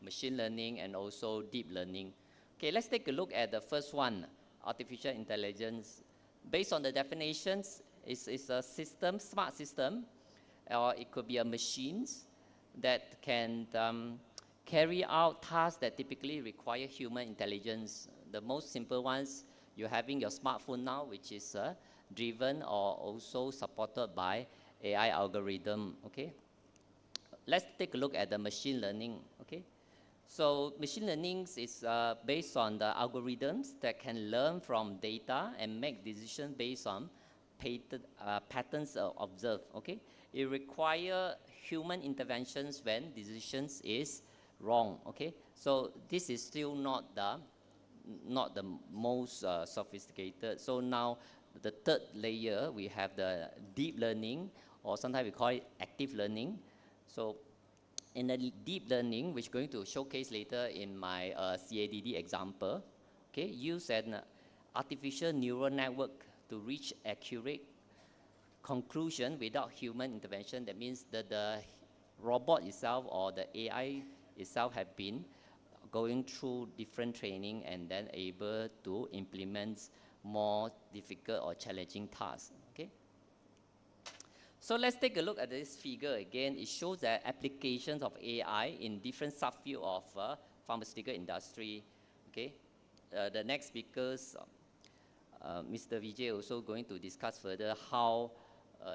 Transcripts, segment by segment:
machine learning, and also deep learning. Okay, let's take a look at the first one, artificial intelligence. Based on the definitions, it's a system, smart system, or it could be a machines that can carry out tasks that typically require human intelligence. The most simple ones, you're having your smartphone now, which is driven or also supported by AI algorithm, okay? Let's take a look at the machine learning, okay? So machine learning is based on the algorithms that can learn from data and make decisions based on patterns observed, okay? It requires human interventions when decisions is wrong, okay? So this is still not the most sophisticated. So now the third layer, we have the deep learning, or sometimes we call it active learning. So in the deep learning, which I'm going to showcase later in my CADD example, okay, use an artificial neural network to reach accurate conclusion without human intervention. That means that the robot itself or the AI itself have been going through different training and then able to implement more difficult or challenging tasks, okay? So let's take a look at this figure again. It shows that applications of AI in different subfields of pharmaceutical industry, okay? The next speakers, Mr. Vijay, also going to discuss further how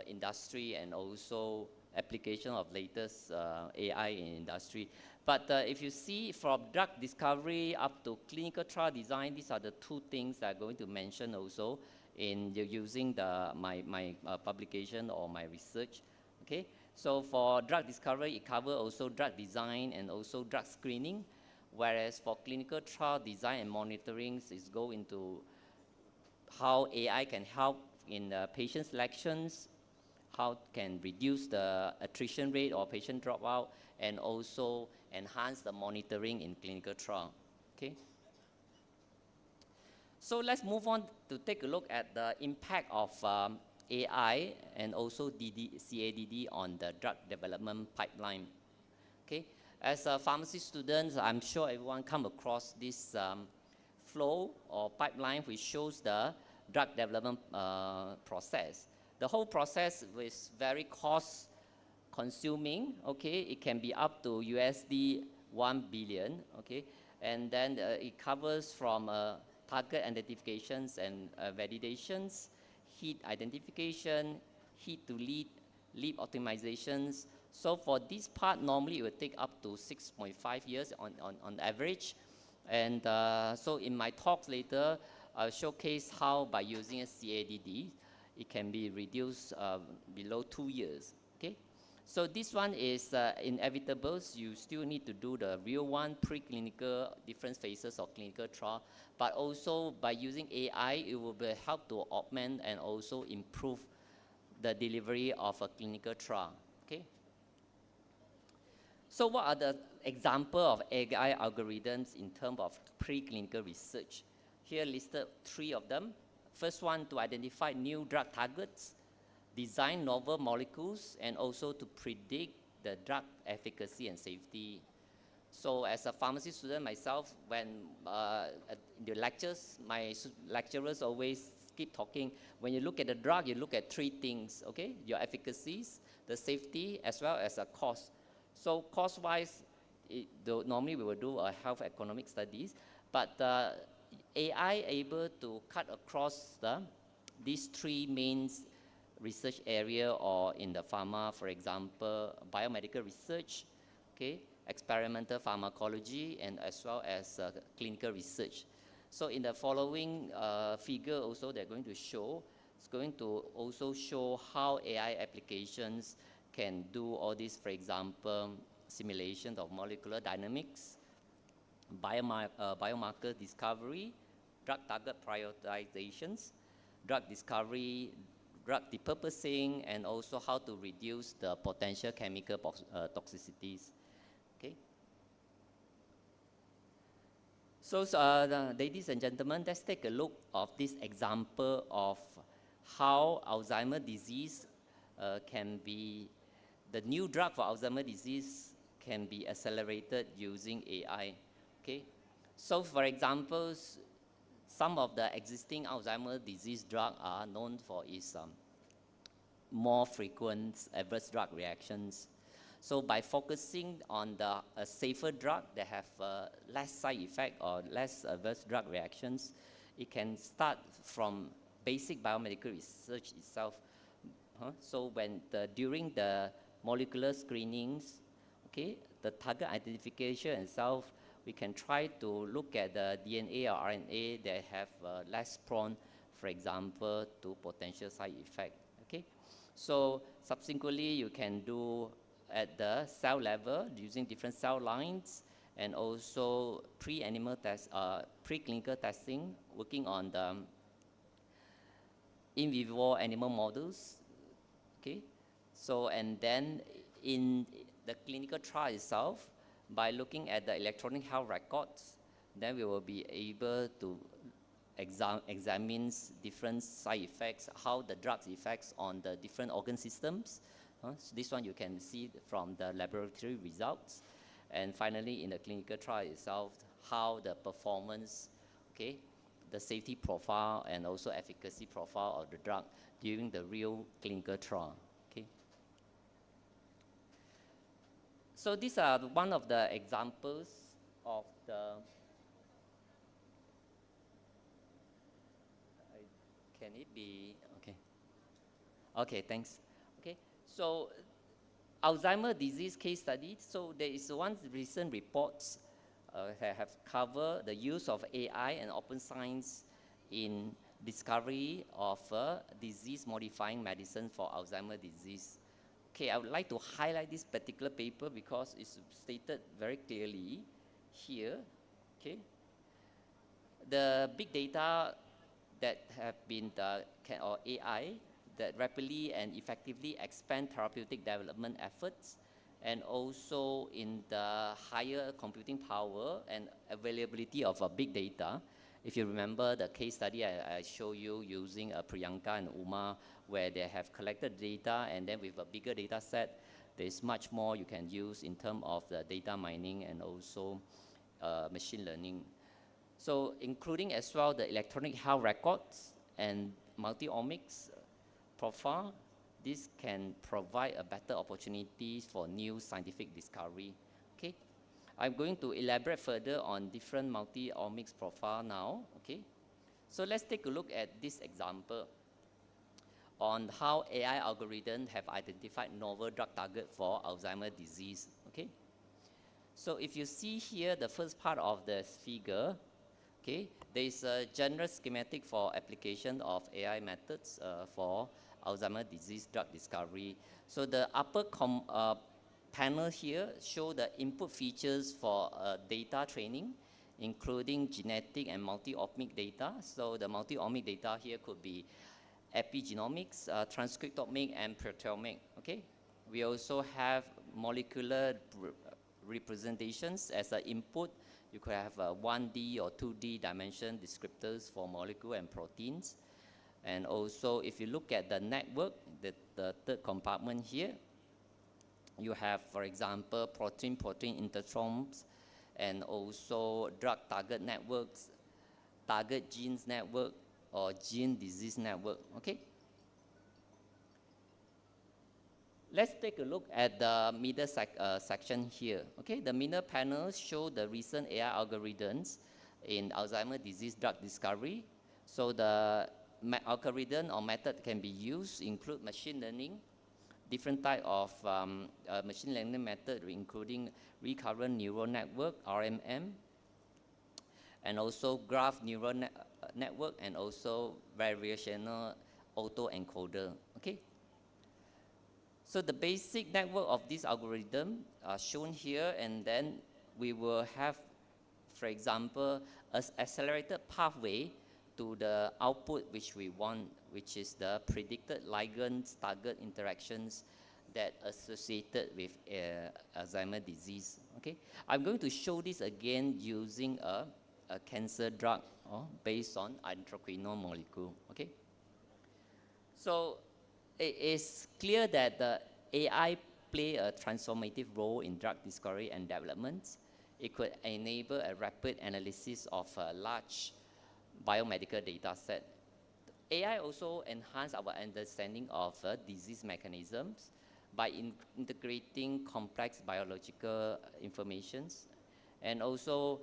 industry and also application of latest AI in industry. But if you see from drug discovery up to clinical trial design, these are the two things that I'm going to mention also in using my publication or my research, okay? So for drug discovery, it covers also drug design and also drug screening, whereas for clinical trial design and monitoring, is go into how AI can help in patient selections, how can reduce the attrition rate or patient dropout, and also enhance the monitoring in clinical trial, okay? So let's move on to take a look at the impact of AI and also CADD on the drug development pipeline, okay? As a pharmacy student, I'm sure everyone come across this flow or pipeline which shows the drug development process. The whole process is very cost consuming, okay? It can be up to USD 1 billion, okay? And then it covers from target identifications and validations, hit identification, hit to lead optimizations. So for this part, normally it would take up to 6.5 years on average. And so in my talks later, I'll showcase how by using a CADD, it can be reduced below 2 years, okay? So this one is inevitable. You still need to do the real one, preclinical, different phases of clinical trial. But also by using AI, it will be help to augment and also improve the delivery of a clinical trial, okay? So what are the examples of AI algorithms in terms of preclinical research? Here listed 3 of them. First one, to identify new drug targets, design novel molecules, and also to predict the drug efficacy and safety. So as a pharmacy student myself, when in the lectures, my lecturers always keep talking, when you look at the drug, you look at 3 things, okay? Your efficacies, the safety, as well as a cost. So cost-wise, normally we will do a health economic studies, but AI able to cut across these 3 main research area, or in the pharma, for example, biomedical research, okay, experimental pharmacology, and as well as clinical research. So in the following figure also they're going to show, it's going to also show how AI applications can do all this, for example, simulation of molecular dynamics, biomarker discovery, drug target prioritizations, drug discovery, drug repurposing, and also how to reduce the potential chemical toxicities, okay? So ladies and gentlemen, let's take a look of this example of how Alzheimer's disease can be, the new drug for Alzheimer's disease can be accelerated using AI. Okay, so for example, some of the existing Alzheimer's disease drugs are known for its more frequent adverse drug reactions. So by focusing on a safer drug that have less side effect or less adverse drug reactions, it can start from basic biomedical research itself. So during the molecular screenings, okay, the target identification itself, we can try to look at the DNA or RNA that have less prone, for example, to potential side effect. Okay, so subsequently you can do at the cell level using different cell lines, and also preclinical testing, working on the in vivo animal models. Okay, so and then in the clinical trial itself, by looking at the electronic health records, then we will be able to examine different side effects, how the drugs effects on the different organ systems. So this one you can see from the laboratory results. And finally, in the clinical trial itself, how the performance, okay, the safety profile and also efficacy profile of the drug during the real clinical trial. Okay. So these are one of the examples of the, can it be, okay. Okay, thanks. Okay, so Alzheimer's disease case study. So there is one recent reports that have covered the use of AI and open science in discovery of disease-modifying medicine for Alzheimer's disease. Okay, I would like to highlight this particular paper because it's stated very clearly here. Okay, the big data that have been or AI that rapidly and effectively expand therapeutic development efforts, and also in the higher computing power and availability of big data. If you remember the case study I show you using Priyanka and Uma, where they have collected data, and then with a bigger data set, there's much more you can use in terms of the data mining and also machine learning. So including as well the electronic health records and multi-omics profile, this can provide a better opportunity for new scientific discovery. Okay, I'm going to elaborate further on different multi-omics profile now. Okay, so let's take a look at this example on how AI algorithms have identified novel drug target for Alzheimer's disease. Okay, so if you see here the first part of the figure, okay, there is a general schematic for application of AI methods for Alzheimer's disease drug discovery. So the upper panel here show the input features for data training, including genetic and multi-omic data. So the multi-omic data here could be epigenomics, transcriptomic, and proteomic. Okay, we also have molecular representations as an input. You could have 1D or 2D dimension descriptors for molecule and proteins. And also, if you look at the network, the third compartment here, you have, for example, protein-protein intertromes, and also drug target networks, target genes network, or gene disease network. Okay. Let's take a look at the middle section here. Okay, the middle panel show the recent AI algorithms in Alzheimer's disease drug discovery. So the algorithm or method can be used include machine learning, different type of machine learning method, including recurrent neural network, RNN, and also graph neural network, and also variational autoencoder. Okay. So the basic network of this algorithm are shown here, and then we will have, for example, an accelerated pathway to the output which we want, which is the predicted ligand target interactions that associated with Alzheimer's disease. Okay, I'm going to show this again using a cancer drug based on intracranial molecule. Okay, so it is clear that the AI play a transformative role in drug discovery and development. It could enable a rapid analysis of a large biomedical data set. AI also enhance our understanding of disease mechanisms by integrating complex biological informations, and also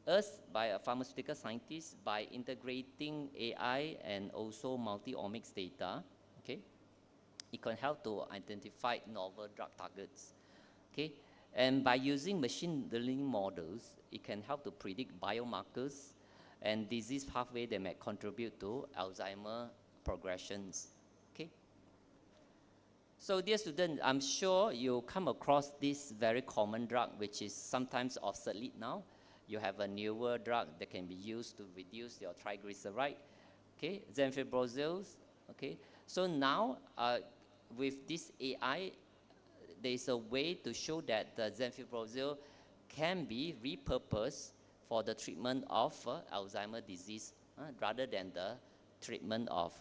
us by a pharmaceutical scientist by integrating AI and also multi-omics data. Okay, it can help to identify novel drug targets. Okay, and by using machine learning models, it can help to predict biomarkers and disease pathway that may contribute to Alzheimer progressions. Okay. So dear students, I'm sure you come across this very common drug which is sometimes obsolete now. You have a newer drug that can be used to reduce your triglyceride, okay, Zenfibrozil, okay. So now with this AI, there is a way to show that the Zenfibrozil can be repurposed for the treatment of Alzheimer's disease rather than the treatment of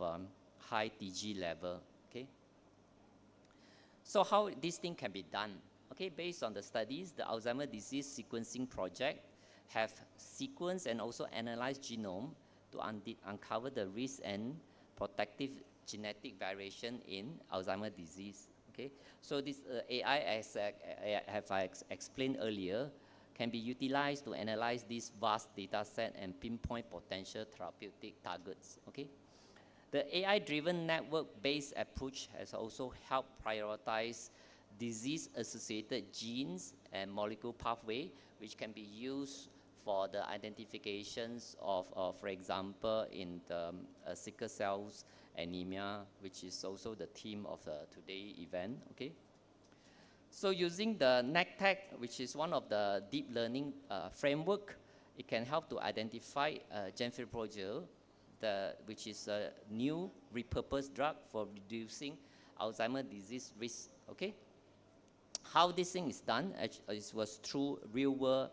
high TG level, okay. So how this thing can be done? Okay, based on the studies, the Alzheimer's disease sequencing project have sequenced and also analyzed genome to uncover the risk and protective genetic variation in Alzheimer's disease. Okay, so this AI, as I explained earlier, can be utilized to analyze this vast data set and pinpoint potential therapeutic targets. Okay, the AI-driven network-based approach has also helped prioritize disease-associated genes and molecule pathway, which can be used for the identifications of for example, in the sickle cells anemia, which is also the theme of today's event. Okay. So using the NACTech, which is one of the deep learning framework, it can help to identify Zenfibrozil, which is a new repurposed drug for reducing Alzheimer's disease risk. Okay. How this thing is done, it was through real-world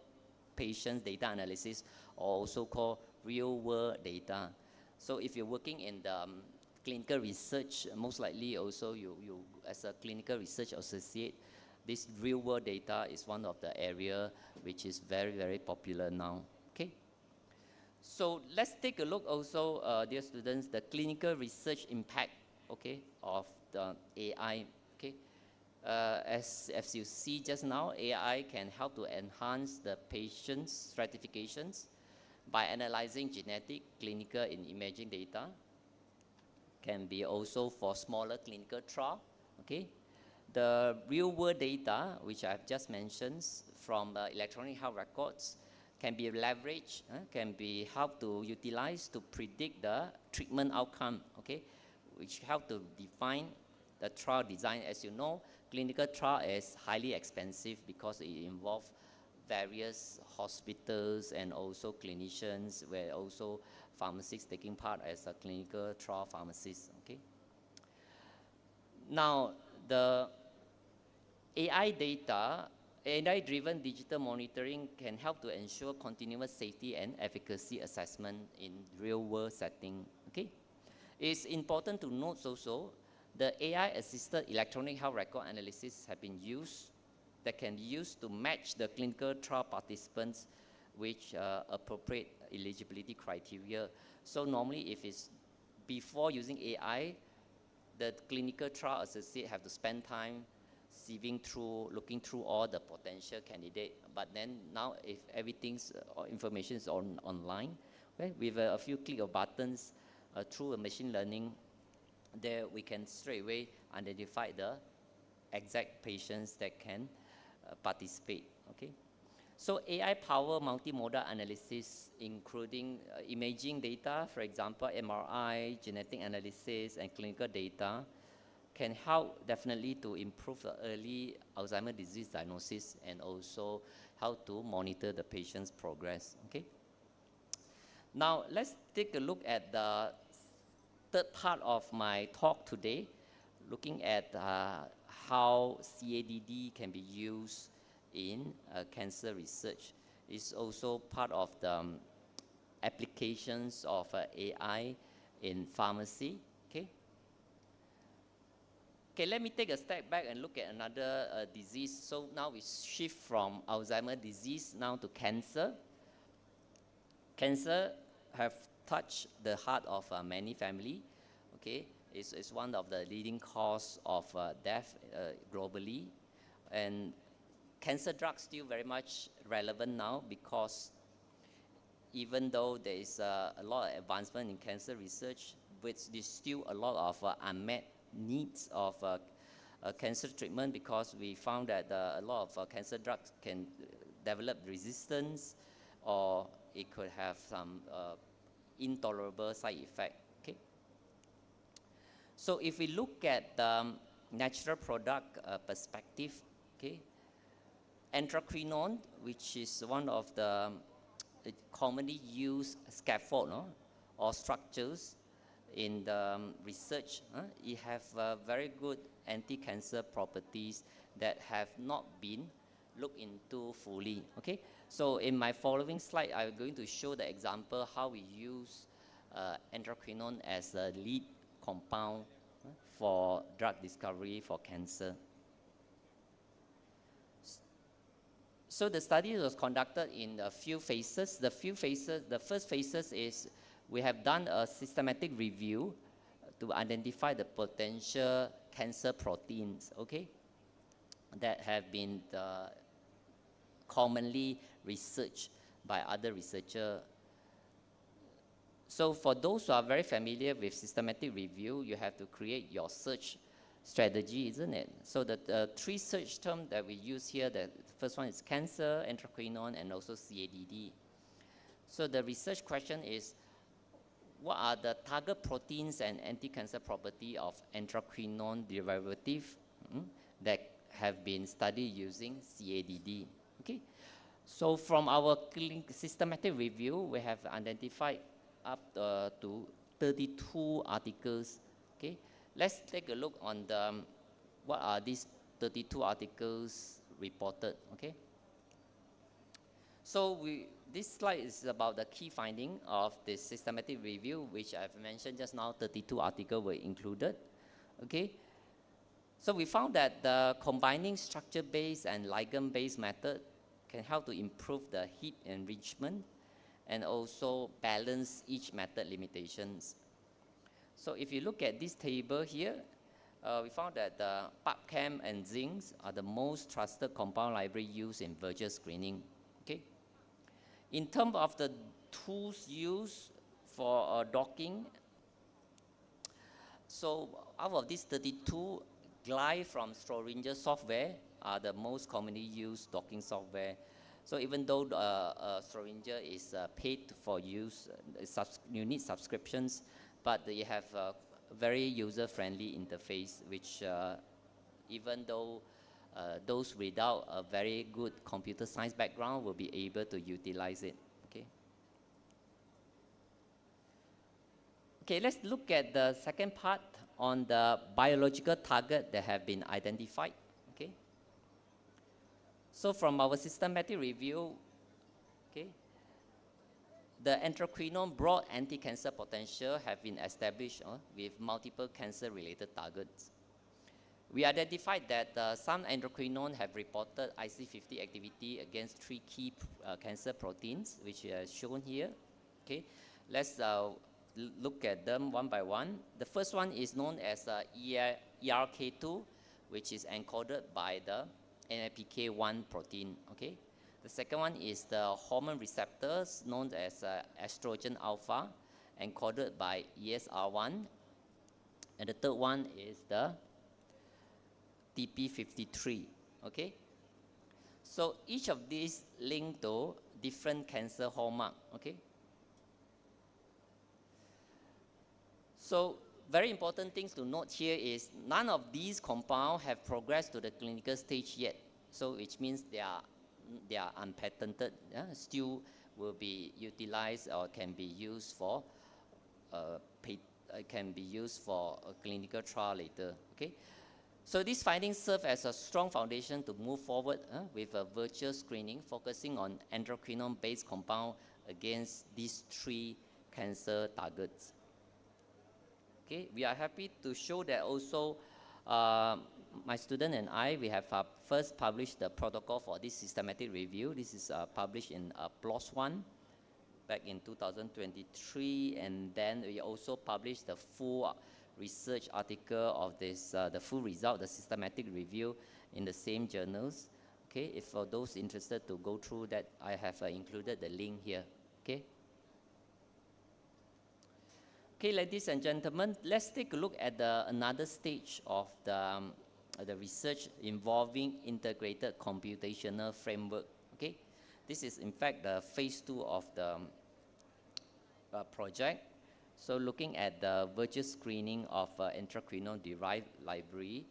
patients data analysis, or also called real-world data. So if you're working in the clinical research, most likely also you as a clinical research associate, this real-world data is one of the area which is very, very popular now. Okay. So let's take a look also, dear students, the clinical research impact, okay, of the AI. Okay. As you see just now, AI can help to enhance the patient's stratifications by analyzing genetic, clinical, and imaging data. Can be also for smaller clinical trial. Okay. The real-world data, which I've just mentioned from electronic health records, can be leveraged, can be helped to utilize to predict the treatment outcome, okay, which help to define the trial design. As you know, clinical trial is highly expensive because it involves various hospitals and also clinicians, where also pharmacists taking part as a clinical trial pharmacist. Okay. Now the AI-driven digital monitoring can help to ensure continuous safety and efficacy assessment in real-world setting. Okay, it's important to note also the AI-assisted electronic health record analysis have been used that can be used to match the clinical trial participants with appropriate eligibility criteria. So normally, if it's before using AI, the clinical trial associate have to spend time looking through all the potential candidate. But then now, if everything's information is online, okay, with a few click of buttons through a machine learning, there we can straight away identify the exact patients that can participate. Okay, so AI-powered multimodal analysis, including imaging data, for example, MRI, genetic analysis, and clinical data, can help definitely to improve the early Alzheimer's disease diagnosis and also how to monitor the patient's progress. Okay. Now let's take a look at the third part of my talk today, looking at how CADD can be used in cancer research. It's also part of the applications of AI in pharmacy. Okay. Okay, let me take a step back and look at another disease. So now we shift from Alzheimer's disease now to cancer. Cancer have touched the heart of many families. Okay, it's one of the leading cause of death globally, and cancer drugs still very much relevant now because even though there is a lot of advancement in cancer research, but there's still a lot of unmet needs of cancer treatment, because we found that a lot of cancer drugs can develop resistance, or it could have some intolerable side effect. Okay. So if we look at the natural product perspective, okay, endocrinolone, which is one of the commonly used scaffold, no, or structures in the research, it have very good anti-cancer properties that have not been looked into fully. Okay, so in my following slide, I'm going to show the example how we use endocrinolone as a lead compound for drug discovery for cancer. So the study was conducted in a few phases. The first phases is we have done a systematic review to identify the potential cancer proteins, okay, that have been commonly researched by other researchers. So for those who are very familiar with systematic review, you have to create your search strategy, isn't it? So the three search terms that we use here, the first one is cancer, endocrinolone, and also CADD. So the research question is, what are the target proteins and anti-cancer property of endocrinolone derivative that have been studied using CADD? Okay. So from our systematic review, we have identified up to 32 articles. Okay. Let's take a look on the what are these 32 articles reported. Okay. So this slide is about the key finding of the systematic review, which I've mentioned just now. 32 articles were included. Okay. So we found that the combining structure-based and ligand-based method can help to improve the heat enrichment and also balance each method limitations. So if you look at this table here, we found that the PubChem and zinc are the most trusted compound library used in virtual screening. Okay. In terms of the tools used for docking, so out of these 32, Glide from Schrödinger software are the most commonly used docking software. So even though Schrödinger is paid for use, you need subscriptions, but they have a very user-friendly interface, which even though those without a very good computer science background will be able to utilize it. Okay. Okay, let's look at the second part on the biological target that have been identified. Okay. So from our systematic review, okay, the endocrinolone broad anti-cancer potential have been established with multiple cancer-related targets. We identified that some endocrinolone have reported IC50 activity against 3 key cancer proteins, which are shown here. Okay, let's look at them one by one. The first one is known as ERK2, which is encoded by the NIPK1 protein. Okay. The second one is the hormone receptors known as estrogen alpha, encoded by ESR1. And the third one is the TP53. Okay. So each of these link to different cancer hallmark. Okay. So very important things to note here is none of these compounds have progressed to the clinical stage yet. So which means they are unpatented, still will be utilized or can be used for a clinical trial later. Okay. So these findings serve as a strong foundation to move forward with a virtual screening focusing on endocrinolone-based compound against these 3 cancer targets. Okay, we are happy to show that also My student and I, we have first published the protocol for this systematic review. This is published in PLOS 1 back in 2023, and then we also published the full research article of this, the full result, the systematic review in the same journals. Okay, if for those interested to go through that, I have included the link here. Okay. Okay, ladies and gentlemen, let's take a look at another stage of the research involving integrated computational framework. Okay, this is in fact the phase 2 of the project. So looking at the virtual screening of intracranial-derived library.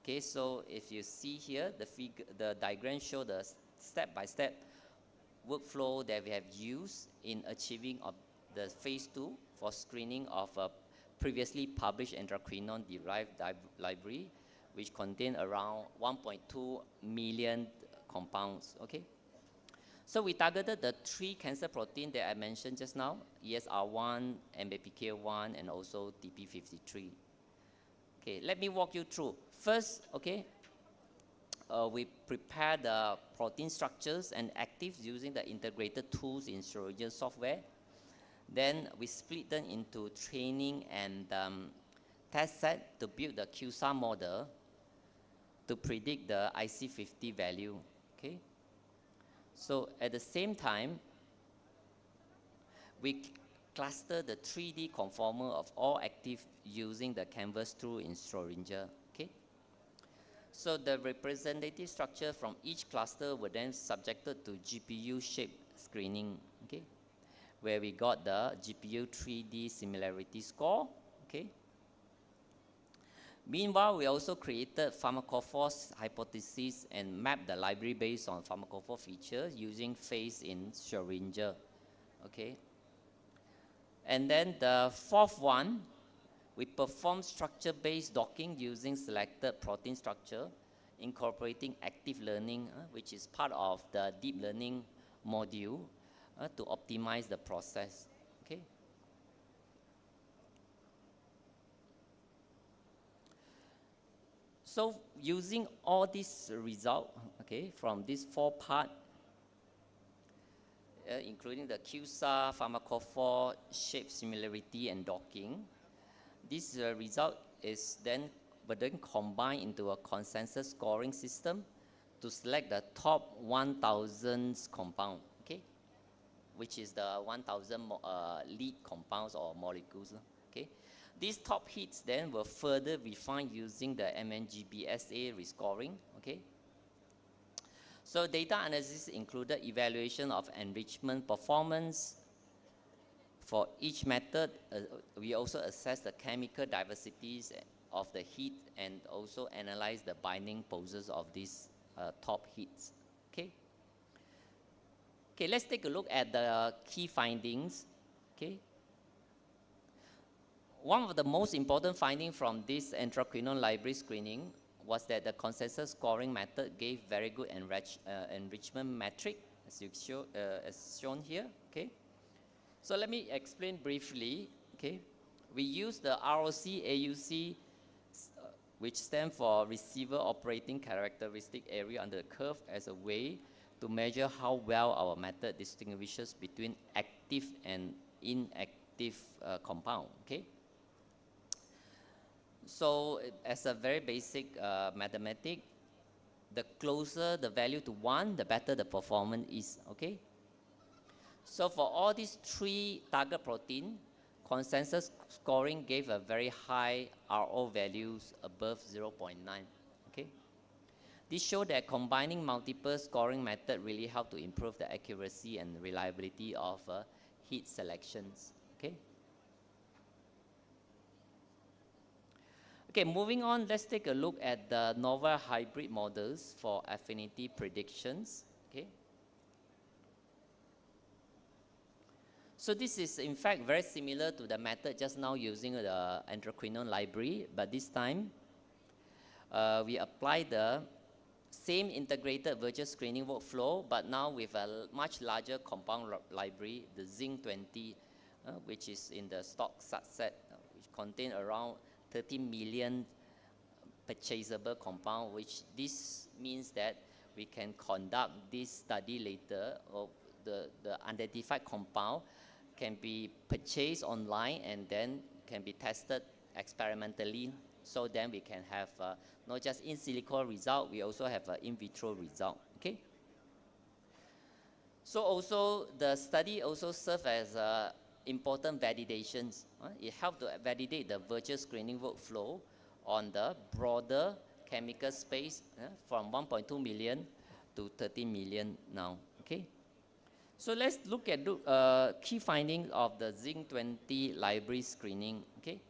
Okay, so if you see here, the diagram shows the step-by-step workflow that we have used in achieving the phase 2 for screening of a previously published intracranial-derived library, which contain around 1.2 million compounds. Okay, so we targeted the 3 cancer proteins that I mentioned just now: ESR1, MAPK1, and also TP53. Okay, let me walk you through. First, okay, we prepare the protein structures and actives using the integrated tools in Schrödinger software. Then we split them into training and test set to build the QSAR model to predict the IC50 value. Okay, so at the same time, we cluster the 3D conformer of all active using the canvas tool in Schrödinger. Okay, so the representative structure from each cluster were then subjected to GPU shape screening. Okay, where we got the GPU 3D similarity score. Okay. Meanwhile, we also created pharmacophore hypothesis and mapped the library based on pharmacophore features using phase in Schrödinger. Okay. And then the fourth one, we performed structure-based docking using selected protein structure, incorporating active learning, which is part of the deep learning module, to optimize the process. Okay. So using all these results, okay, from these 4 parts, including the QSAR, pharmacophore, shape similarity, and docking, this result is then combined into a consensus scoring system to select the top 1,000 compound. Okay, which is the 1,000 lead compounds or molecules. Okay, these top hits then were further refined using the MNGBSA rescoring. Okay, so data analysis included evaluation of enrichment performance. For each method, we also assess the chemical diversities of the hit and also analyze the binding poses of these top hits. Okay. Okay, let's take a look at the key findings. Okay. One of the most important findings from this intracranial library screening was that the consensus scoring method gave very good enrichment metric, as shown here. Okay. So let me explain briefly. Okay. We use the ROC AUC, which stands for Receiver Operating Characteristic Area under the curve, as a way to measure how well our method distinguishes between active and inactive compound. Okay. So as a very basic mathematic, the closer the value to 1, the better the performance is. Okay. So for all these 3 target protein, consensus scoring gave a very high RO values above 0.9. Okay. This showed that combining multiple scoring method really helped to improve the accuracy and reliability of hit selections. Okay. Okay, moving on, let's take a look at the novel hybrid models for affinity predictions. Okay. So this is in fact very similar to the method just now using the intracranial library, but this time we apply the same integrated virtual screening workflow, but now with a much larger compound library, the Zinc20, which is in the stock subset, which contain around 30 million purchasable compound, which this means that we can conduct this study later, or the identified compound can be purchased online and then can be tested experimentally. So then we can have not just in silico result, we also have an in vitro result. Okay. So also the study also serves as important validations. It helped to validate the virtual screening workflow on the broader chemical space from 1.2 million to 13 million now. Okay. So let's look at key findings of the Zinc-20 library screening. Okay.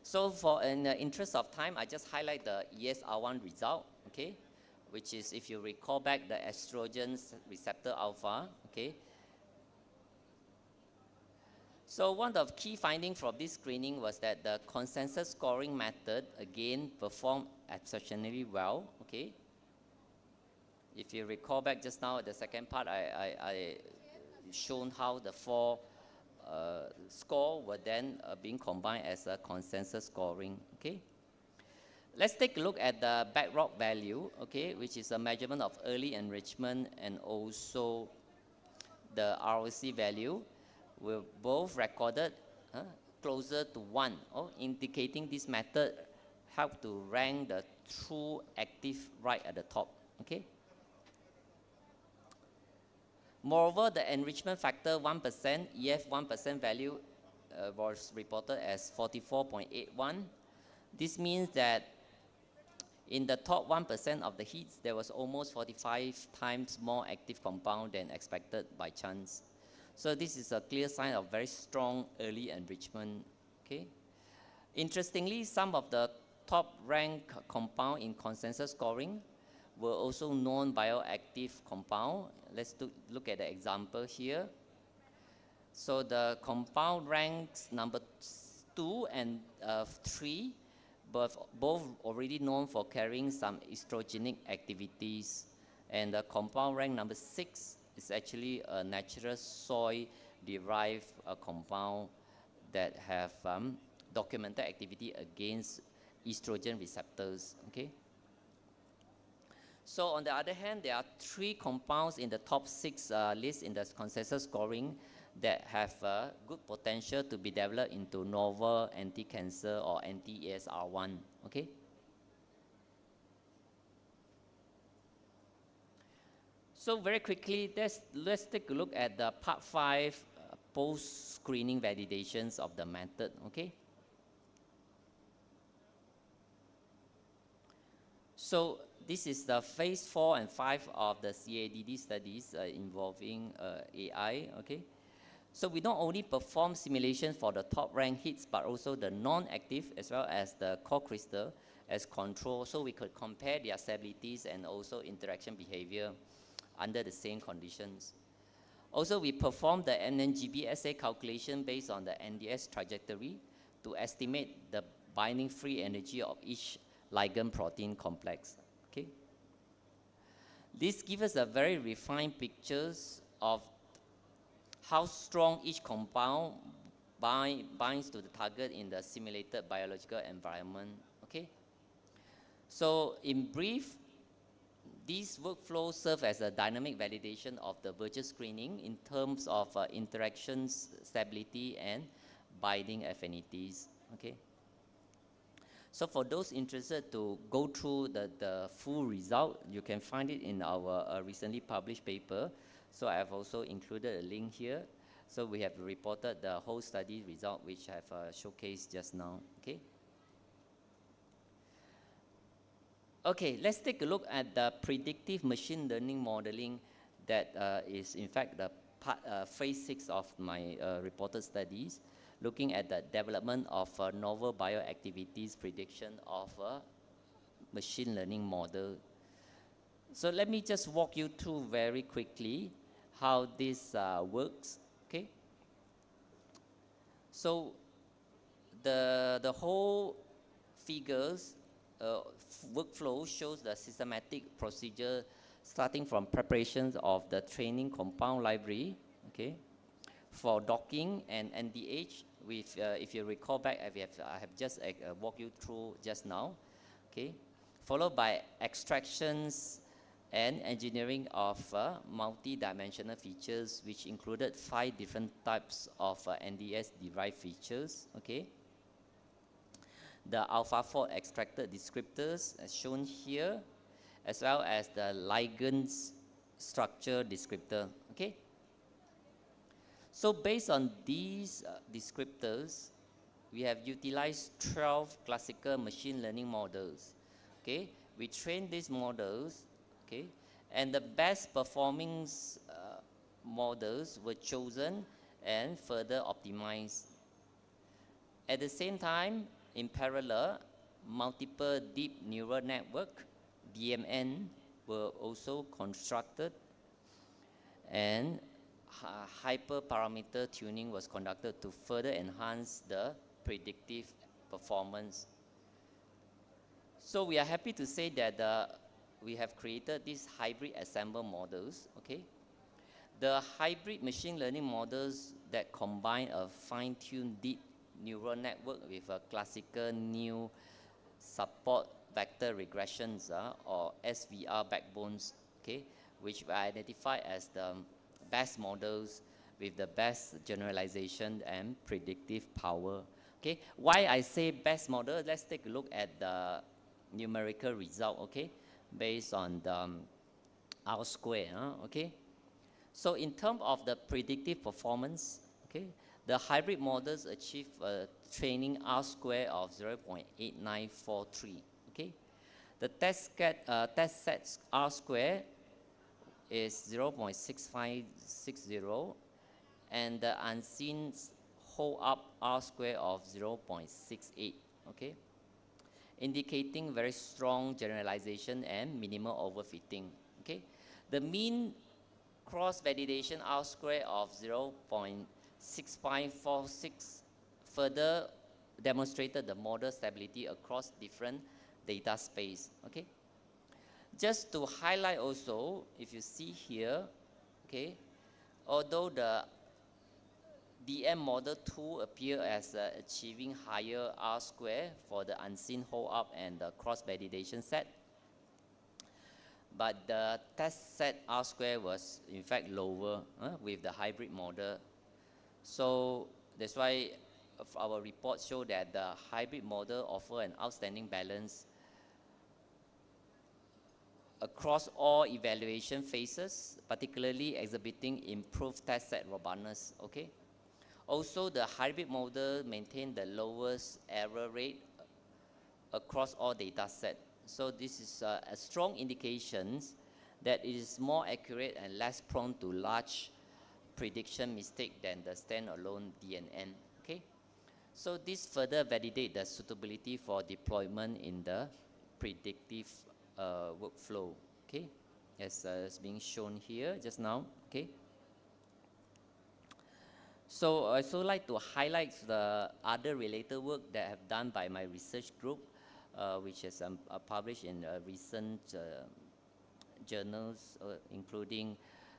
So in the interest of time, I just highlight the ESR1 result. Okay, which is, if you recall back, the estrogen receptor alpha. Okay. So one of the key findings from this screening was that the consensus scoring method again performed exceptionally well. Okay. If you recall back just now, the second part, I shown how the four score were then being combined as a consensus scoring. Okay. Let's take a look at the bedrock value, okay, which is a measurement of early enrichment and also the ROC value. Were both recorded closer to 1, indicating this method helped to rank the true active right at the top. Okay. Moreover, the enrichment factor 1%, EF 1% value was reported as 44.81. This means that in the top 1% of the heats, there was almost 45 times more active compound than expected by chance. So this is a clear sign of very strong early enrichment. Okay. Interestingly, some of the top ranked compound in consensus scoring were also non-bioactive compound. Let's look at the example here. So the compound ranks number 2 and 3, both already known for carrying some estrogenic activities. And the compound rank number 6 is actually a natural soy-derived compound that have documented activity against estrogen receptors. Okay. So on the other hand, there are 3 compounds in the top 6 list in the consensus scoring that have good potential to be developed into novel anti-cancer or anti-ESR1. Okay. So very quickly, let's take a look at the part 5 post-screening validations of the method. Okay. So this is the phase 4 and 5 of the CADD studies involving AI. Okay. So we not only perform simulations for the top rank hits, but also the non-active as well as the core crystal as control, so we could compare their stabilities and also interaction behavior under the same conditions. Also, we perform the NNGB assay calculation based on the NDS trajectory to estimate the binding free energy of each ligand protein complex. Okay. This gives us a very refined pictures of how strong each compound binds to the target in the simulated biological environment. Okay. So in brief, these workflows serve as a dynamic validation of the virtual screening in terms of interactions, stability, and binding affinities. Okay. So for those interested to go through the full result, you can find it in our recently published paper. So I have also included a link here. So we have reported the whole study result, which I have showcased just now. Okay. Okay, let's take a look at the predictive machine learning modeling that is in fact the phase 6 of my reported studies, looking at the development of novel bioactivities prediction of a machine learning model. So let me just walk you through very quickly how this works. Okay. So the whole figures workflow shows the systematic procedure starting from preparations of the training compound library, okay, for docking and NDH. With, if you recall back, I have just walked you through just now. okay, followed by extractions and engineering of multi-dimensional features, which included 5 different types of NDS-derived features, okay. The alpha-4 extracted descriptors as shown here, as well as the ligands structure descriptor, okay. So based on these descriptors, we have utilized 12 classical machine learning models, okay. We trained these models, okay, and the best performing models were chosen and further optimized. At the same time, in parallel, multiple deep neural network, DMN, were also constructed, and hyperparameter tuning was conducted to further enhance the predictive performance. So we are happy to say that we have created these hybrid ensemble models, okay? The hybrid machine learning models that combine a fine-tuned deep neural network with a classical new support vector regressions or SVR backbones, okay, which we identify as the best models with the best generalization and predictive power. Okay, why I say best model? Let's take a look at the numerical result, okay, based on the R square, okay. So in terms of the predictive performance, okay, the hybrid models achieve a training R square of 0.8943, okay. The test set R square is 0.6560, and the unseen hold up R square of 0.68, okay, indicating very strong generalization and minimal overfitting, okay. The mean cross-validation R square of 0.6546 further demonstrated the model stability across different data space, okay. Just to highlight also, if you see here, okay, although the DM model 2 appear as achieving higher R square for the unseen hold up and the cross-validation set, but the test set R square was in fact lower with the hybrid model. So that's why our reports show that the hybrid model offer an outstanding balance across all evaluation phases, particularly exhibiting improved test set robustness, okay. Also, the hybrid model maintained the lowest error rate across all data sets. So this is a strong indication that it is more accurate and less prone to large prediction mistake than the standalone DNN, okay. So this further validates the suitability for deployment in the predictive workflow, okay, as is being shown here just now, okay. So I also like to highlight the other related work that I have done by my research group, which is published in recent journals, including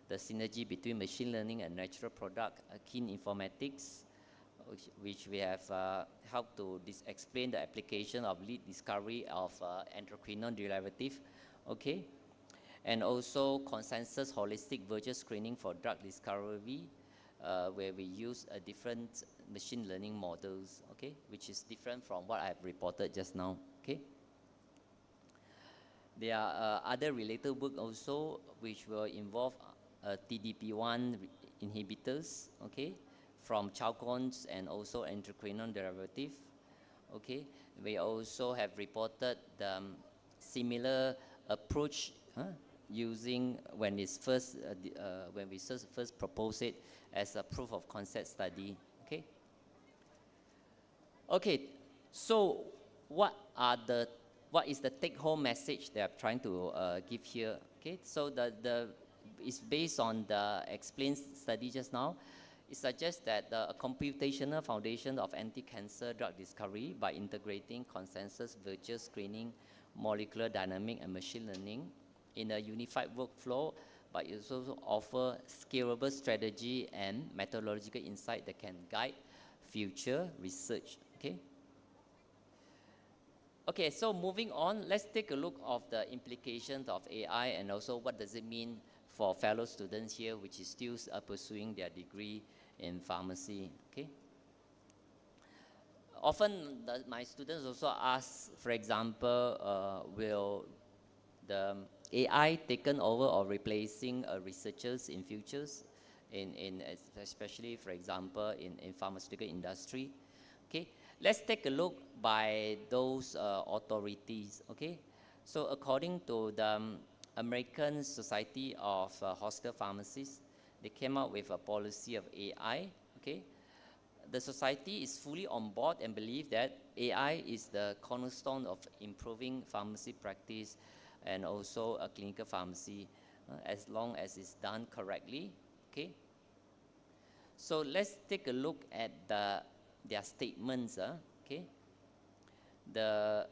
the synergy between machine learning and natural product, keen informatics, which we have helped to explain the application of lead discovery of endocrinal derivative, okay, and also consensus holistic virtual screening for drug discovery, where we use a different machine learning models, okay, which is different from what I have reported just now, okay. There are other related work also which will involve TDP1 inhibitors, okay, from chalcones and also endocrinal derivative, okay. We also have reported the similar approach using when it's first when we first proposed it as a proof of concept study, okay. Okay, so what is the take-home message that I'm trying to give here? Okay, so it's based on the explained study just now. It suggests that a computational foundation of anti-cancer drug discovery by integrating consensus virtual screening, molecular dynamic, and machine learning in a unified workflow, but it also offer scalable strategy and methodological insight that can guide future research, okay? Okay, so moving on, let's take a look of the implications of AI and also what does it mean for fellow students here, which is still pursuing their degree in pharmacy. Okay. Often my students also ask, for example, will the AI taken over or replacing researchers in futures, especially, for example, in pharmaceutical industry? Okay, let's take a look by those authorities. Okay, so according to the American Society of Hospital Pharmacists, they came out with a policy of AI. Okay, the society is fully on board and believe that AI is the cornerstone of improving pharmacy practice and also a clinical pharmacy as long as it's done correctly. Okay, so let's take a look at their statements. Okay, the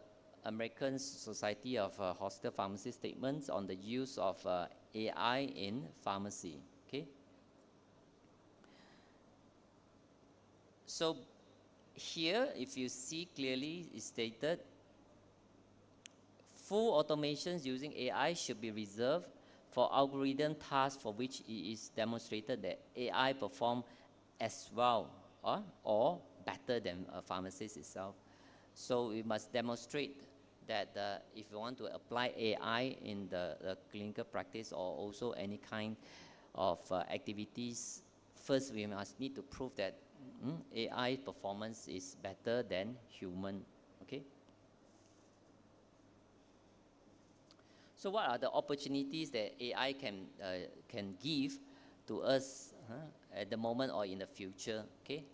American Society of Hospital Pharmacy statements on the use of AI in pharmacy. Okay, so here, if you see clearly, it's stated full automations using AI should be reserved for algorithm tasks for which it is demonstrated that AI perform as well or better than a pharmacist itself. So we must demonstrate that if you want to apply AI in the clinical practice or also any kind of activities, first we must need to prove that AI performance is better than human. Okay. So what are the opportunities that AI can give to us at the moment or in the future? Okay.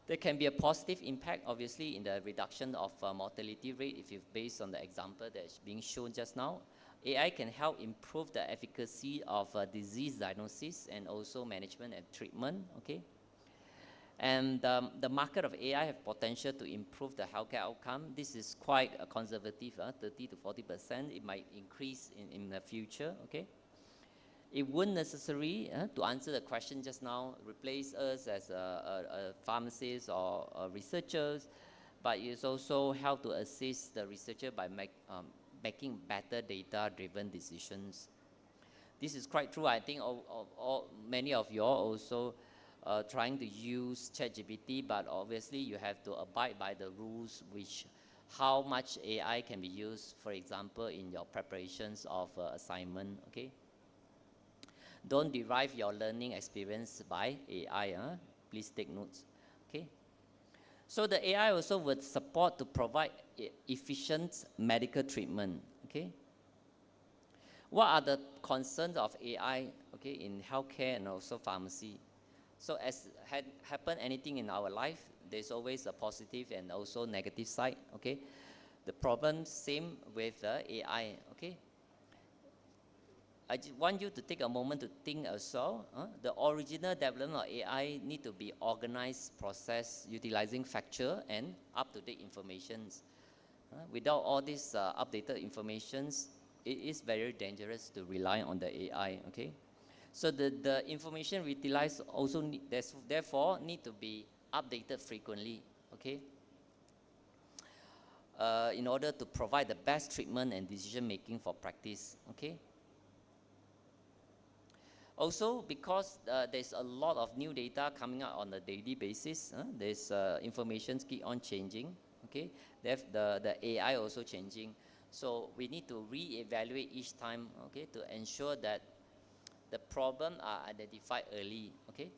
There can be a positive impact, obviously, in the reduction of mortality rate. If you based on the example that's being shown just now, AI can help improve the efficacy of disease diagnosis and also management and treatment. Okay. And the market of AI have potential to improve the healthcare outcome. This is quite conservative, 30 to 40%. It might increase in the future. Okay. It wouldn't necessarily, to answer the question just now, replace us as a pharmacist or researchers, but it's also help to assist the researcher by making better data-driven decisions. This is quite true. I think many of you are also trying to use ChatGPT, but obviously you have to abide by the rules how much AI can be used, for example, in your preparations of assignment. Okay. Don't derive your learning experience by AI. Please take notes. Okay. So the AI also would support to provide efficient medical treatment. Okay. What are the concerns of AI? Okay, in healthcare and also pharmacy? So as happen anything in our life, there's always a positive and also negative side. Okay. The problem same with AI. Okay. I just want you to take a moment to think also. The original development of AI need to be organized process utilizing factual and up-to-date informations. Without all these updated informations, it is very dangerous to rely on the AI. Okay, so the information utilized also therefore need to be updated frequently. Okay, in order to provide the best treatment and decision making for practice. Okay. Also, because there's a lot of new data coming out on a daily basis, there's information keep on changing. Okay, the AI also changing, so we need to re-evaluate each time. Okay, to ensure that the problem are identified early. Okay.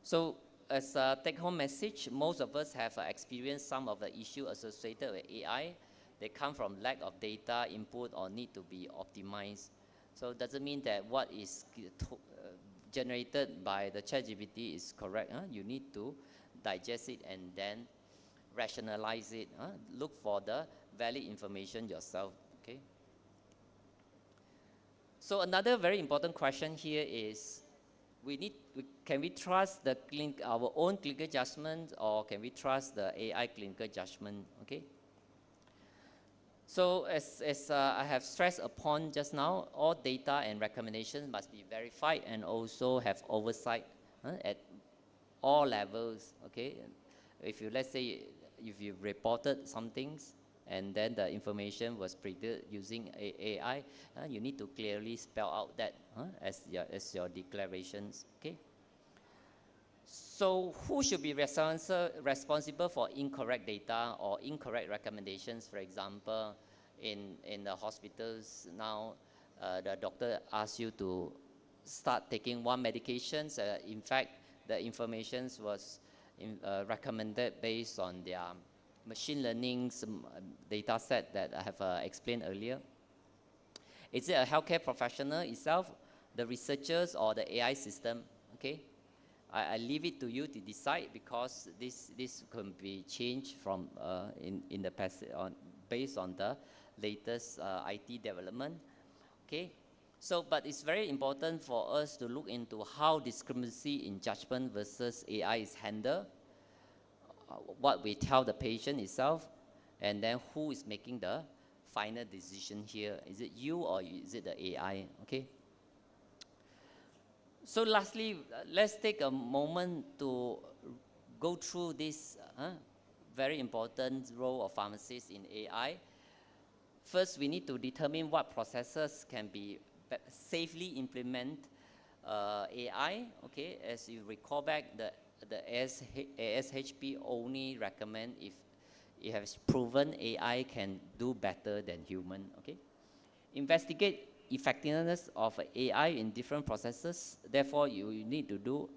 So as a take-home message, most of us have experienced some of the issues associated with AI. They come from lack of data input or need to be optimized. So it doesn't mean that what is generated by the ChatGPT is correct. You need to digest it and then rationalize it. Look for the valid information yourself. Okay. So another very important question here is, can we trust our own clinical judgment, or can we trust the AI clinical judgment? Okay. So as I have stressed upon just now, all data and recommendations must be verified and also have oversight all levels, okay? If you, let's say, if you reported some things and then the information was predicted using AI, you need to clearly spell out that as your declarations, okay? So who should be responsible for incorrect data or incorrect recommendations? For example, in the hospitals now, the doctor asks you to start taking one medication. In fact, the information was recommended based on their machine learning data set that I have explained earlier. Is it a healthcare professional itself, the researchers, or the AI system? Okay, I leave it to you to decide, because this can be changed from in the past based on the latest IT development. Okay, so but it's very important for us to look into how discrepancy in judgment versus AI is handled, what we tell the patient itself, and then who is making the final decision here. Is it you or is it the AI? Okay. So lastly, let's take a moment to go through this very important role of pharmacists in AI. First, we need to determine what processes can be safely implement AI. Okay, as you recall back, the ASHP only recommend if it has proven AI can do better than human. Okay, investigate effectiveness of AI in different processes. Therefore, you need to do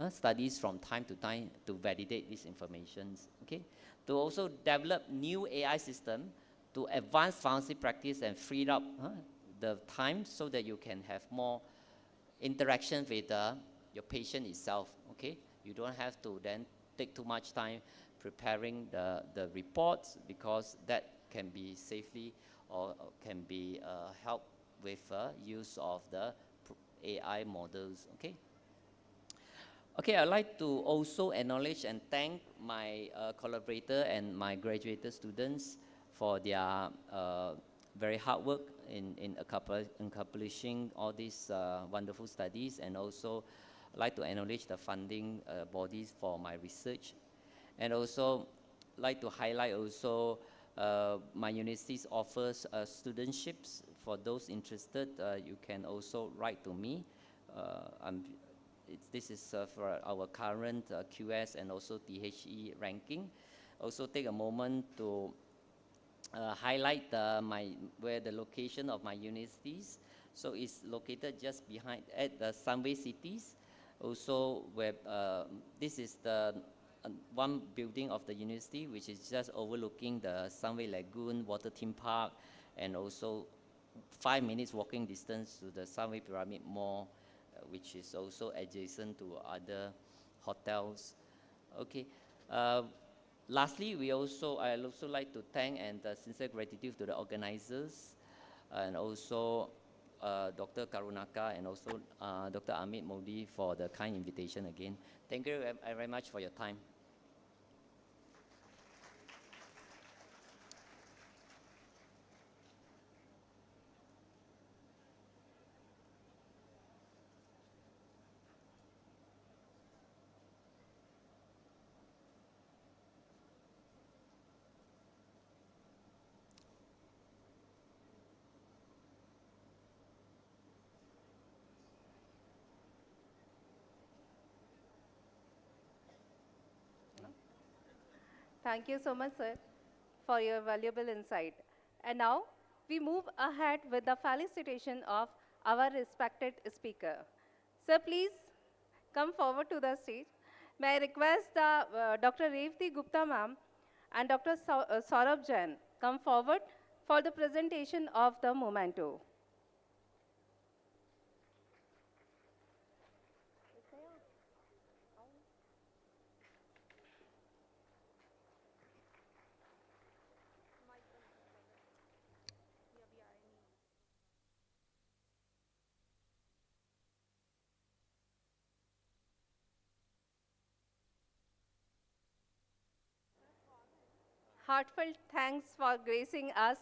studies from time to time to validate these informations. Okay, to also develop new AI system to advance pharmacy practice and free up the time so that you can have more interaction with your patient itself. Okay, you don't have to then take too much time preparing the reports, because that can be safely or can be helped with use of the AI models. Okay. Okay, I'd like to also acknowledge and thank my collaborator and my graduated students for their very hard work in accomplishing all these wonderful studies, and also I'd like to acknowledge the funding bodies for my research, and also like to highlight also my university offers studentships. For those interested, you can also write to me. This is for our current QS and also THE ranking. Also take a moment to highlight where the location of my universities. So it's located just behind at the Sunway Cities. Also, where this is the one building of the university, which is just overlooking the Sunway Lagoon water theme park, and also 5 minutes walking distance to the Sunway Pyramid Mall, which is also adjacent to other hotels. Okay. Lastly, I also like to thank and sincere gratitude to the organizers, and also Dr. Karunaka and also Dr. Amit Modi for the kind invitation again. Thank you very much for your time. Thank you so much, sir, for your valuable insight. And now we move ahead with the felicitation of our respected speaker. Sir, please come forward to the stage. May I request Dr. Revati Gupta ma'am and Dr. Saurabh Jain come forward for the presentation of the memento. Heartfelt thanks for gracing us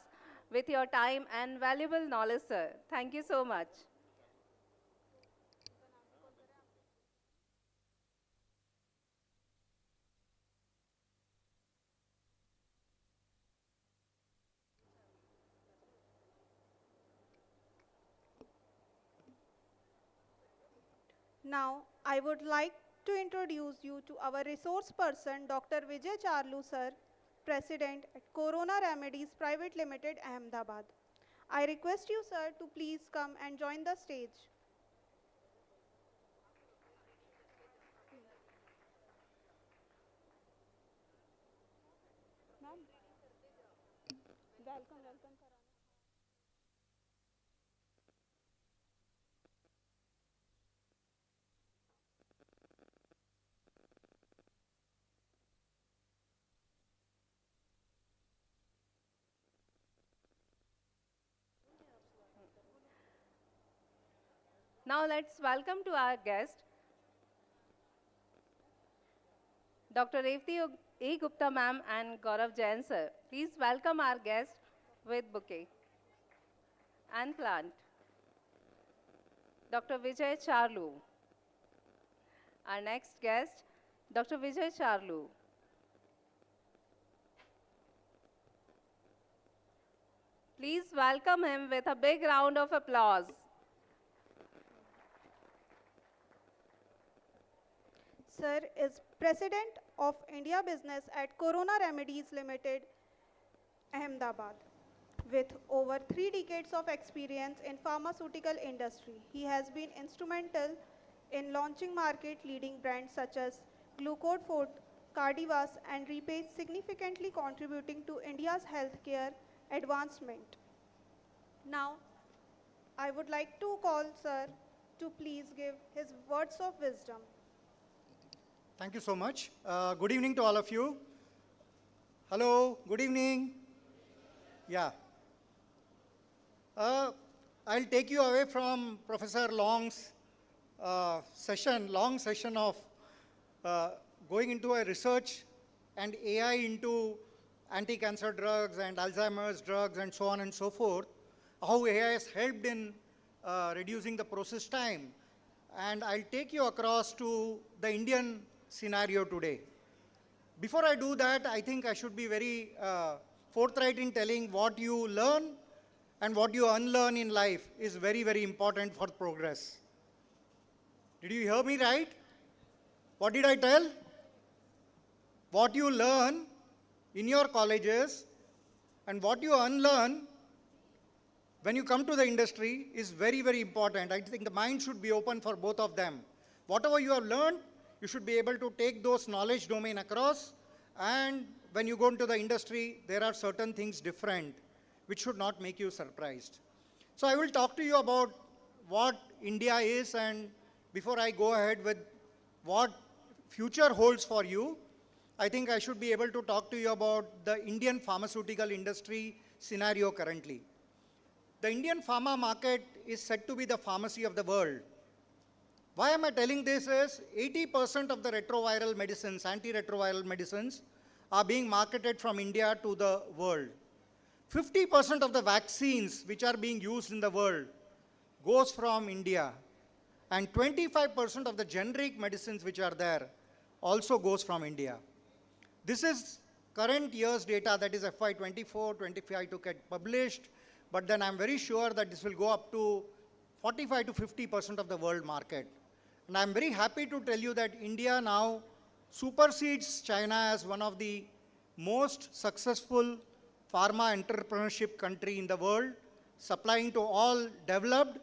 with your time and valuable knowledge, sir. Thank you so much. Now, I would like to introduce you to our resource person, Dr. Vijay Charlu, sir, President at Corona Remedies Private Limited, Ahmedabad. I request you, sir, to please come and join the stage. Ma'am, welcome. Now let's welcome to our guest, Dr. Revati A. Gupta ma'am and Gaurav Jain sir. Please welcome our guest with bouquet and plant. Dr. Vijay Charlu. Our next guest, Dr. Vijay Charlu. Please welcome him with a big round of applause. Sir is President of India Business at Corona Remedies Limited, Ahmedabad. With over 3 decades of experience in pharmaceutical industry, he has been instrumental in launching market-leading brands such as Glucode Fort, Cardivas and Repage, significantly contributing to India's healthcare advancement. Now, I would like to call Sir to please give his words of wisdom. Thank you so much. Good evening to all of you. Hello, good evening. Yeah. I'll take you away from Professor Long's long session of going into a research and AI into anti-cancer drugs and Alzheimer's drugs and so on and so forth, how AI has helped in reducing the process time. And I'll take you across to the Indian scenario today. Before I do that, I think I should be very forthright in telling what you learn and what you unlearn in life is very, very important for progress. Did you hear me right? What did I tell? What you learn in your colleges and what you unlearn when you come to the industry is very, very important. I think the mind should be open for both of them. Whatever you have learned, you should be able to take those knowledge domain across, and when you go into the industry, there are certain things different which should not make you surprised. So I will talk to you about what India is, and before I go ahead with what future holds for you, I think I should be able to talk to you about the Indian pharmaceutical industry scenario currently. The Indian pharma market is said to be the pharmacy of the world. Why am I telling this is 80% of the retroviral medicines, antiretroviral medicines, are being marketed from India to the world. 50% of the vaccines which are being used in the world goes from India. And 25% of the generic medicines which are there also goes from India. This is current year's data, that is FY24, 25 to get published, but then I'm very sure that this will go up to 45 to 50% of the world market. And I'm very happy to tell you that India now supersedes China as one of the most successful pharma entrepreneurship country in the world, supplying to all developed,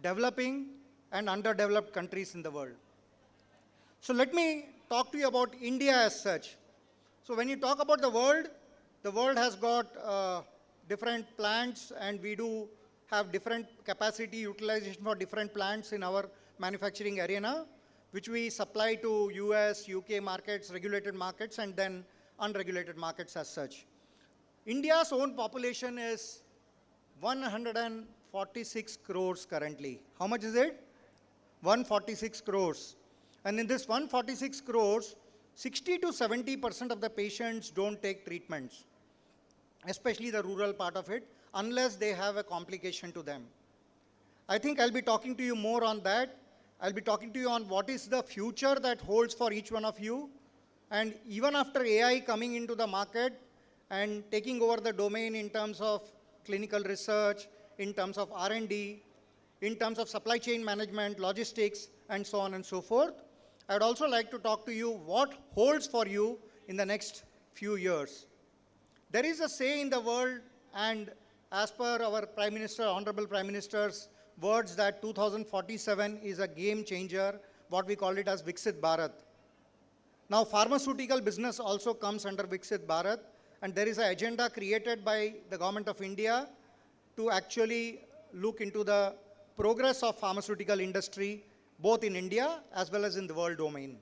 developing, and underdeveloped countries in the world. So let me talk to you about India as such. So when you talk about the world has got different plants, and we do have different capacity utilization for different plants in our manufacturing arena, which we supply to US, UK markets, regulated markets, and then unregulated markets as such. India's own population is 146 crores currently. How much is it? 146 crores. And in this 146 crores, 60 to 70% of the patients don't take treatments, especially the rural part of it, unless they have a complication to them. I think I'll be talking to you more on that. I'll be talking to you on what is the future that holds for each one of you. And even after AI coming into the market and taking over the domain in terms of clinical research, in terms of R&D, in terms of supply chain management, logistics, and so on and so forth. I would also like to talk to you what holds for you in the next few years. There is a say in the world, and as per our Prime Minister, Honorable Prime Minister's words, that 2047 is a game changer, what we call it as Viksit Bharat. Now, pharmaceutical business also comes under Viksit Bharat, and there is an agenda created by the Government of India to actually look into the progress of pharmaceutical industry, both in India as well as in the world domain.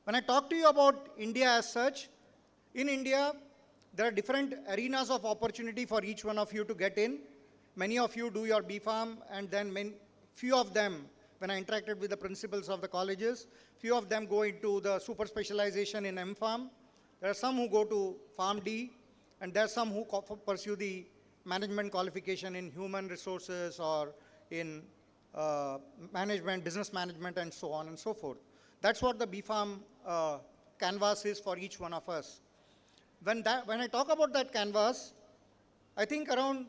When I talk to you about India as such, in India, there are different arenas of opportunity for each one of you to get in. Many of you do your B.Pharm, and then few of them, when I interacted with the principals of the colleges, few of them go into the super specialization in M.Pharm. There are some who go to Pharm D, and there are some who pursue the management qualification in human resources or in management, business management, and so on and so forth. That's what the B.Pharm canvas is for each one of us. When I talk about that canvas, I think around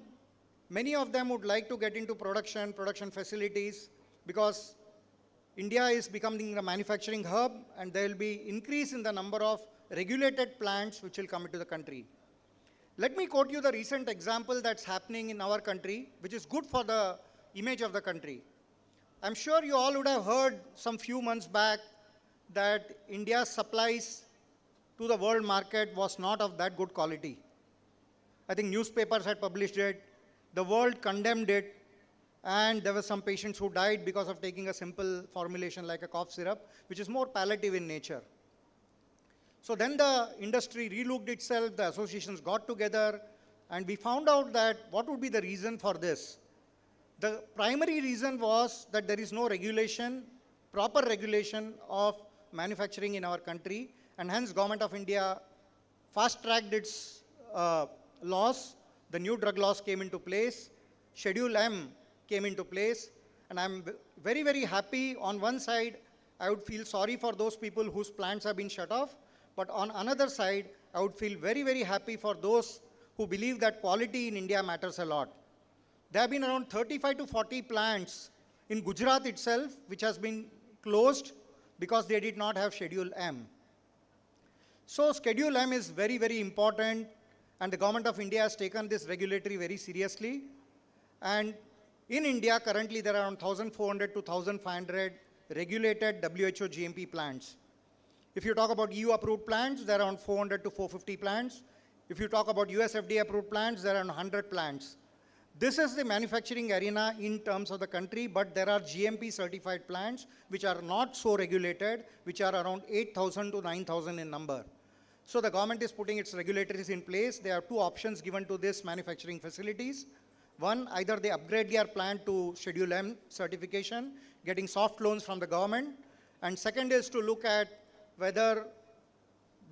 many of them would like to get into production facilities, because India is becoming a manufacturing hub, and there will be increase in the number of regulated plants which will come into the country. Let me quote you the recent example that's happening in our country, which is good for the image of the country. I'm sure you all would have heard some few months back that India's supplies to the world market was not of that good quality. I think newspapers had published it, the world condemned it, and there were some patients who died because of taking a simple formulation like a cough syrup, which is more palliative in nature. So then the industry relooked itself, the associations got together, and we found out that what would be the reason for this. The primary reason was that there is no regulation, proper regulation of manufacturing in our country, and hence Government of India fast-tracked its laws. The new drug laws came into place, Schedule M came into place, and I'm very, very happy. On one side, I would feel sorry for those people whose plants have been shut off, but on another side, I would feel very, very happy for those who believe that quality in India matters a lot. There have been around 35 to 40 plants in Gujarat itself, which has been closed because they did not have Schedule M. So Schedule M is very, very important, and the Government of India has taken this regulatory very seriously. And in India, currently there are around 1,400 to 1,500 regulated WHO GMP plants. If you talk about EU-approved plants, there are around 400 to 450 plants. If you talk about US FDA-approved plants, there are around 100 plants. This is the manufacturing arena in terms of the country, but there are GMP-certified plants which are not so regulated, which are around 8,000 to 9,000 in number. So the government is putting its regulatories in place. There are two options given to these manufacturing facilities. One, either they upgrade their plant to Schedule M certification, getting soft loans from the government. And second is to look at whether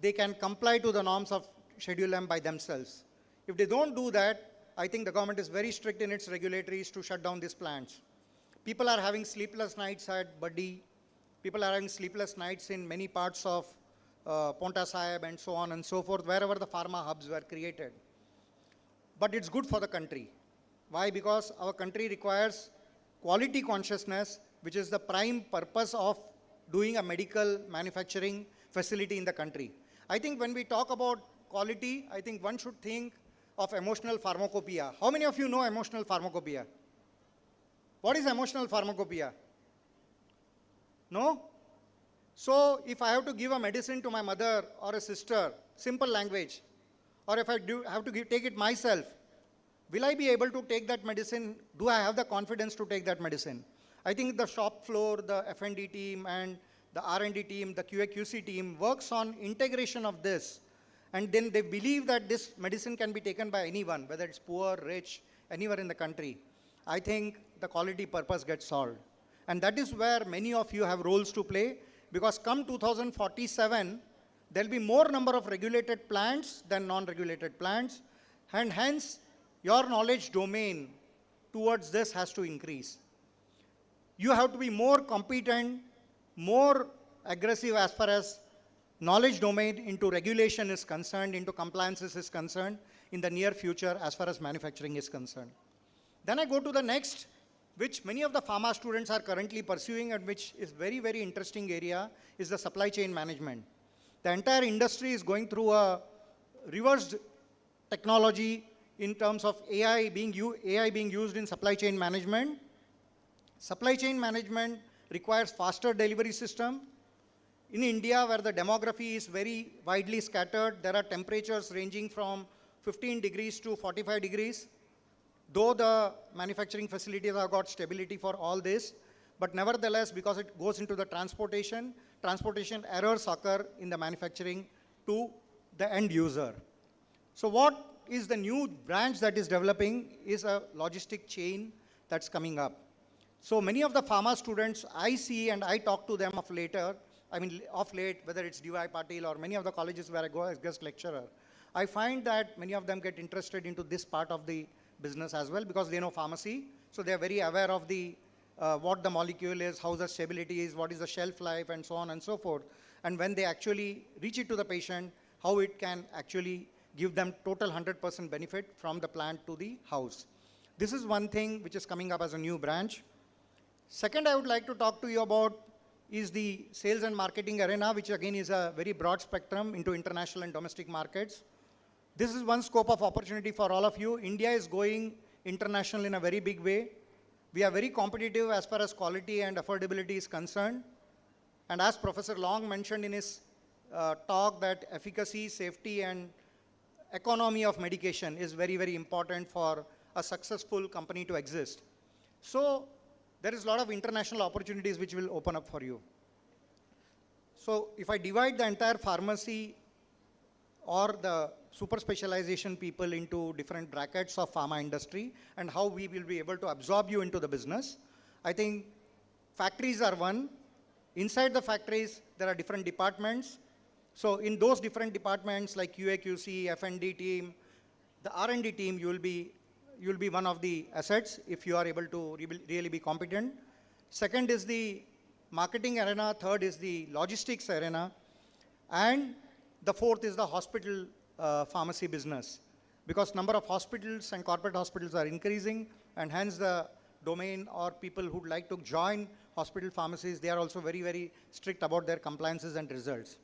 they can comply to the norms of Schedule M by themselves. If they don't do that, I think the government is very strict in its regulatories to shut down these plants. People are having sleepless nights at Buddi. People are having sleepless nights in many parts of Ponta Sahib and so on and so forth, wherever the pharma hubs were created. But it's good for the country. Why? Because our country requires quality consciousness, which is the prime purpose of doing a medical manufacturing facility in the country. I think when we talk about quality, I think one should think of emotional pharmacopoeia. How many of you know emotional pharmacopoeia? What is emotional pharmacopoeia? No? So if I have to give a medicine to my mother or a sister, simple language, or if I have to take it myself, will I be able to take that medicine? Do I have the confidence to take that medicine? I think the shop floor, the F&D team, and the R&D team, the QA/QC team works on integration of this. And then they believe that this medicine can be taken by anyone, whether it's poor, rich, anywhere in the country. I think the quality purpose gets solved. And that is where many of you have roles to play, because come 2047, there'll be more number of regulated plants than non-regulated plants, and hence your knowledge domain towards this has to increase. You have to be more competent, more aggressive as far as knowledge domain into regulation is concerned, into compliances is concerned in the near future as far as manufacturing is concerned. Then I go to the next which many of the pharma students are currently pursuing and which is very, very interesting area, is the supply chain management. The entire industry is going through a reversed technology in terms of AI being used in supply chain management. Supply chain management requires faster delivery system. In India, where the demography is very widely scattered, there are temperatures ranging from 15 degrees to 45 degrees. Though the manufacturing facilities have got stability for all this, but nevertheless, because it goes into the transportation errors occur in the manufacturing to the end user. So what is the new branch that is developing is a logistic chain that's coming up. So many of the pharma students I see and I talk to them of late, whether it's DY Patil or many of the colleges where I go as guest lecturer, I find that many of them get interested into this part of the business as well because they know pharmacy. So they are very aware of the what the molecule is, how the stability is, what is the shelf life, and so on and so forth. And when they actually reach it to the patient, how it can actually give them total 100% benefit from the plant to the house. This is one thing which is coming up as a new branch. Second, I would like to talk to you about is the sales and marketing arena, which again is a very broad spectrum into international and domestic markets. This is one scope of opportunity for all of you. India is going international in a very big way. We are very competitive as far as quality and affordability is concerned. And as Professor Long mentioned in his talk, that efficacy, safety, and economy of medication is very, very important for a successful company to exist. So there is a lot of international opportunities which will open up for you. So if I divide the entire pharmacy or the super specialization people into different brackets of pharma industry and how we will be able to absorb you into the business, I think factories are one. Inside the factories, there are different departments. So in those different departments like QA, QC, F&D team, the R&D team, you will be one of the assets if you are able to really be competent. Second is the marketing arena. Third is the logistics arena. And the fourth is the hospital pharmacy business. Because number of hospitals and corporate hospitals are increasing, and hence the domain or people who would like to join hospital pharmacies, they are also very, very strict about their compliances and results.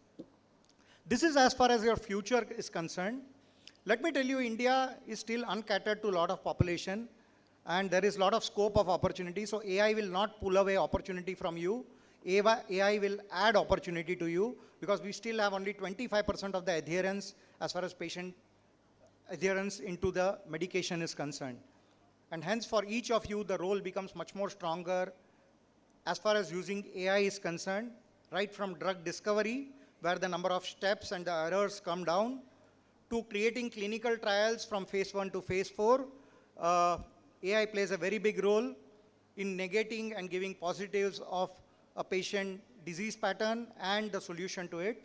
This is as far as your future is concerned. Let me tell you, India is still uncatered to a lot of population, and there is a lot of scope of opportunity. So AI will not pull away opportunity from you. AI will add opportunity to you because we still have only 25% of the adherence as far as patient adherence into the medication is concerned. And hence for each of you, the role becomes much more stronger as far as using AI is concerned, right from drug discovery, where the number of steps and the errors come down, to creating clinical trials from phase 1 to phase 4. AI plays a very big role in negating and giving positives of a patient disease pattern and the solution to it.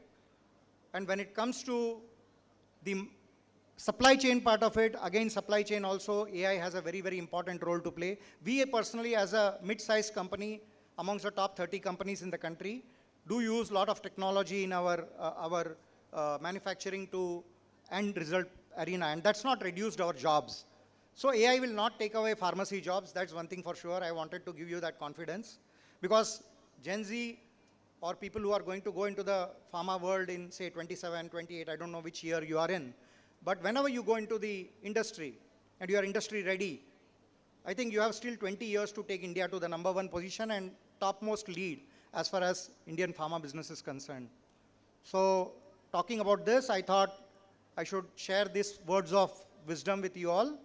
And when it comes to the supply chain part of it, again, supply chain also, AI has a very, very important role to play. We personally, as a mid-sized company, amongst the top 30 companies in the country, do use a lot of technology in our manufacturing to end result arena, and that's not reduced our jobs. So AI will not take away pharmacy jobs, that's one thing for sure. I wanted to give you that confidence, because Gen Z or people who are going to go into the pharma world in say 27, 28, I don't know which year you are in, but whenever you go into the industry and you are industry ready, I think you have still 20 years to take India to the #1 position and topmost lead as far as Indian pharma business is concerned. So talking about this, I thought I should share these words of wisdom with you all,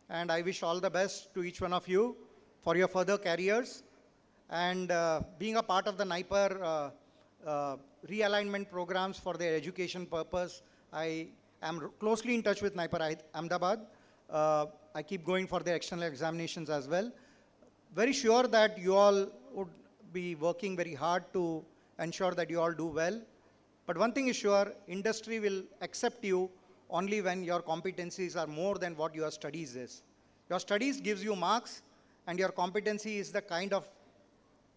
and I wish all the best to each one of you for your further careers. And being a part of the NIPER realignment programs for their education purpose, I am closely in touch with NIPER Ahmedabad. I keep going for their external examinations as well. Very sure that you all would be working very hard to ensure that you all do well. But one thing is sure, industry will accept you only when your competencies are more than what your studies is. Your studies gives you marks, and your competency is the kind of,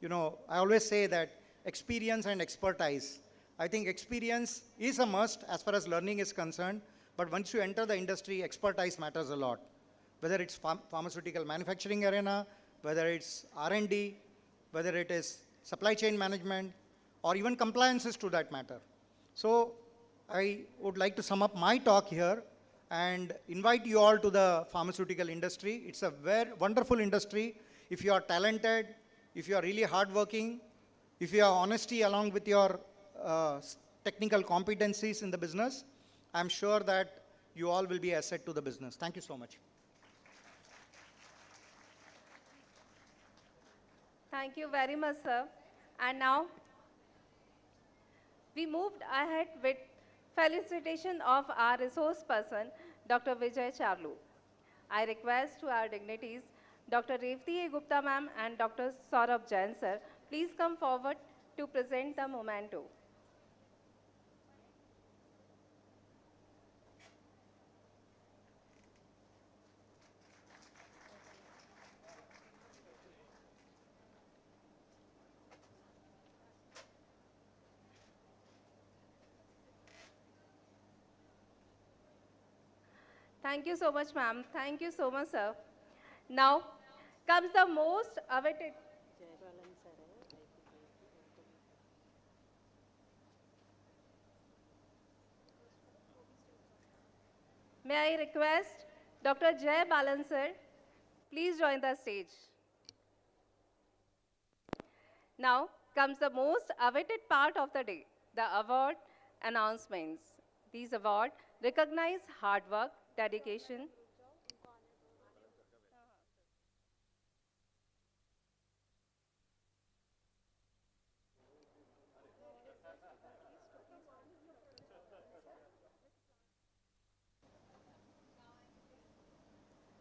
I always say that experience and expertise. I think experience is a must as far as learning is concerned, but once you enter the industry, expertise matters a lot. Whether it's pharmaceutical manufacturing arena, whether it's R&D, whether it is supply chain management, or even compliances to that matter. So I would like to sum up my talk here and invite you all to the pharmaceutical industry. It's a very wonderful industry. If you are talented, if you are really hardworking, if you have honesty along with your technical competencies in the business, I'm sure that you all will be asset to the business. Thank you so much. Thank you very much, sir. And now, we moved ahead with felicitation of our resource person, Dr. Vijay Charlu. I request to our dignitaries, Dr. Revati A. Gupta ma'am and Dr. Saurabh Jain sir, please come forward to present the memento. Thank you so much, ma'am. Thank you so much, sir. Now comes the most awaited. May I request Dr. Jay Balan sir, please join the stage. Now comes the most awaited part of the day, the award announcements. These awards recognize hard work, dedication.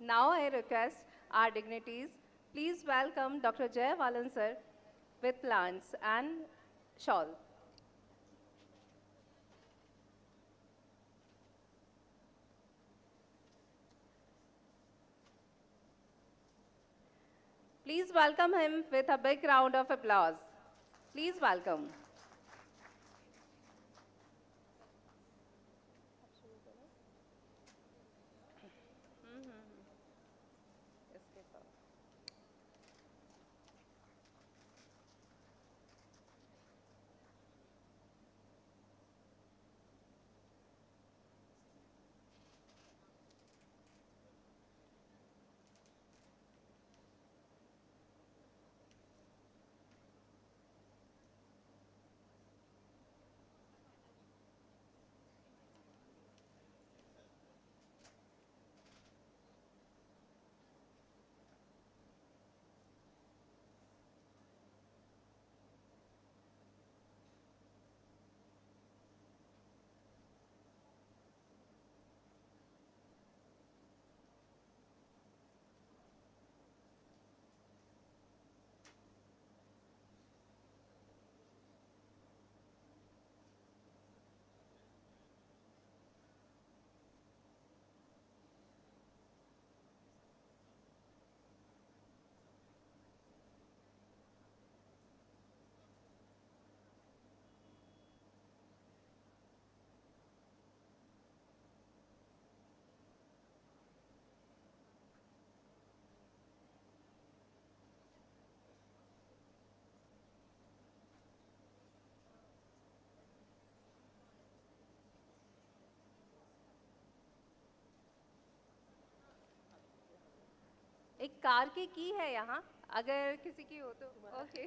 Now I request our dignitaries, please welcome Dr. Jay Balan sir with plants and shawl. Please welcome him with a big round of applause. Please welcome. एक car की है यहाँ, अगर किसी की हो तो okay.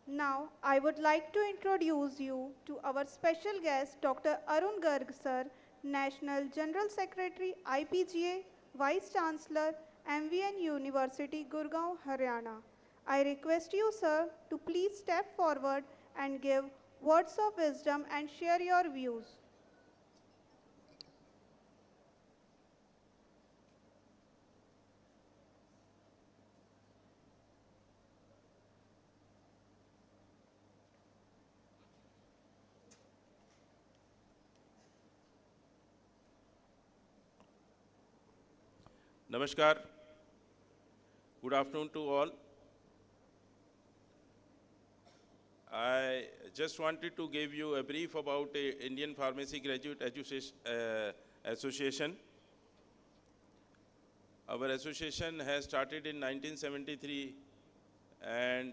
Now, I would like to introduce you to our special guest, Dr. Arun Garg, sir, National General Secretary, IPGA, Vice Chancellor, MVN University, Gurgaon, Haryana. I request you, sir, to please step forward and give words of wisdom and share your views. Namaskar. Good afternoon to all. I just wanted to give you a brief about Indian Pharmacy Graduate Association. Our association has started in 1973, and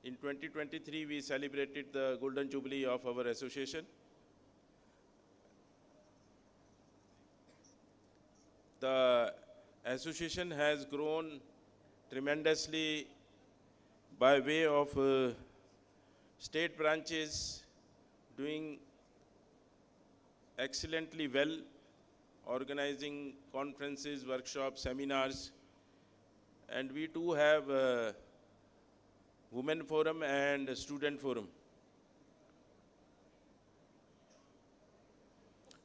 in 2023 we celebrated the Golden Jubilee of our association. The association has grown tremendously by way of state branches doing excellently well, organizing conferences, workshops, seminars, and we too have a women forum and a student forum.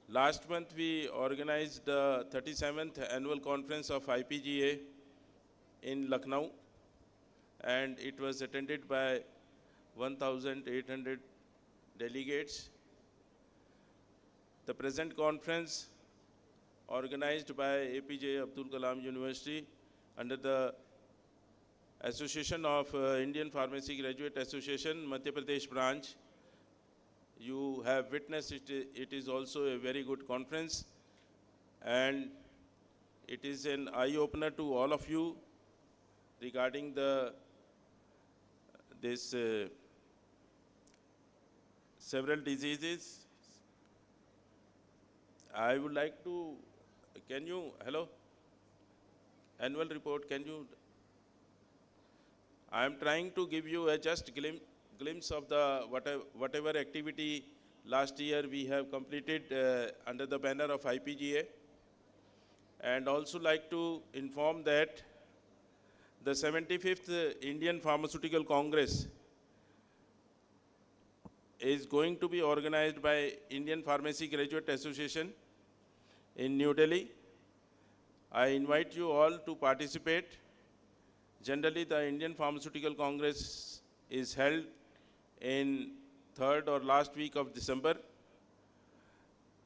Last month we organized the 37th annual conference of IPGA in Lucknow, and it was attended by 1,800 delegates. The present conference, organized by APJ Abdul Kalam University under the Association of Indian Pharmacy Graduate Association, Madhya Pradesh branch. You have witnessed it. It is also a very good conference, and it is an eye-opener to all of you regarding this several diseases. I would like to, hello? Annual report, I am trying to give you a just glimpse of the whatever activity last year we have completed under the banner of IPGA, and also like to inform that the 75th Indian Pharmaceutical Congress is going to be organized by Indian Pharmacy Graduate Association in New Delhi. I invite you all to participate. Generally, the Indian Pharmaceutical Congress is held in third or last week of December.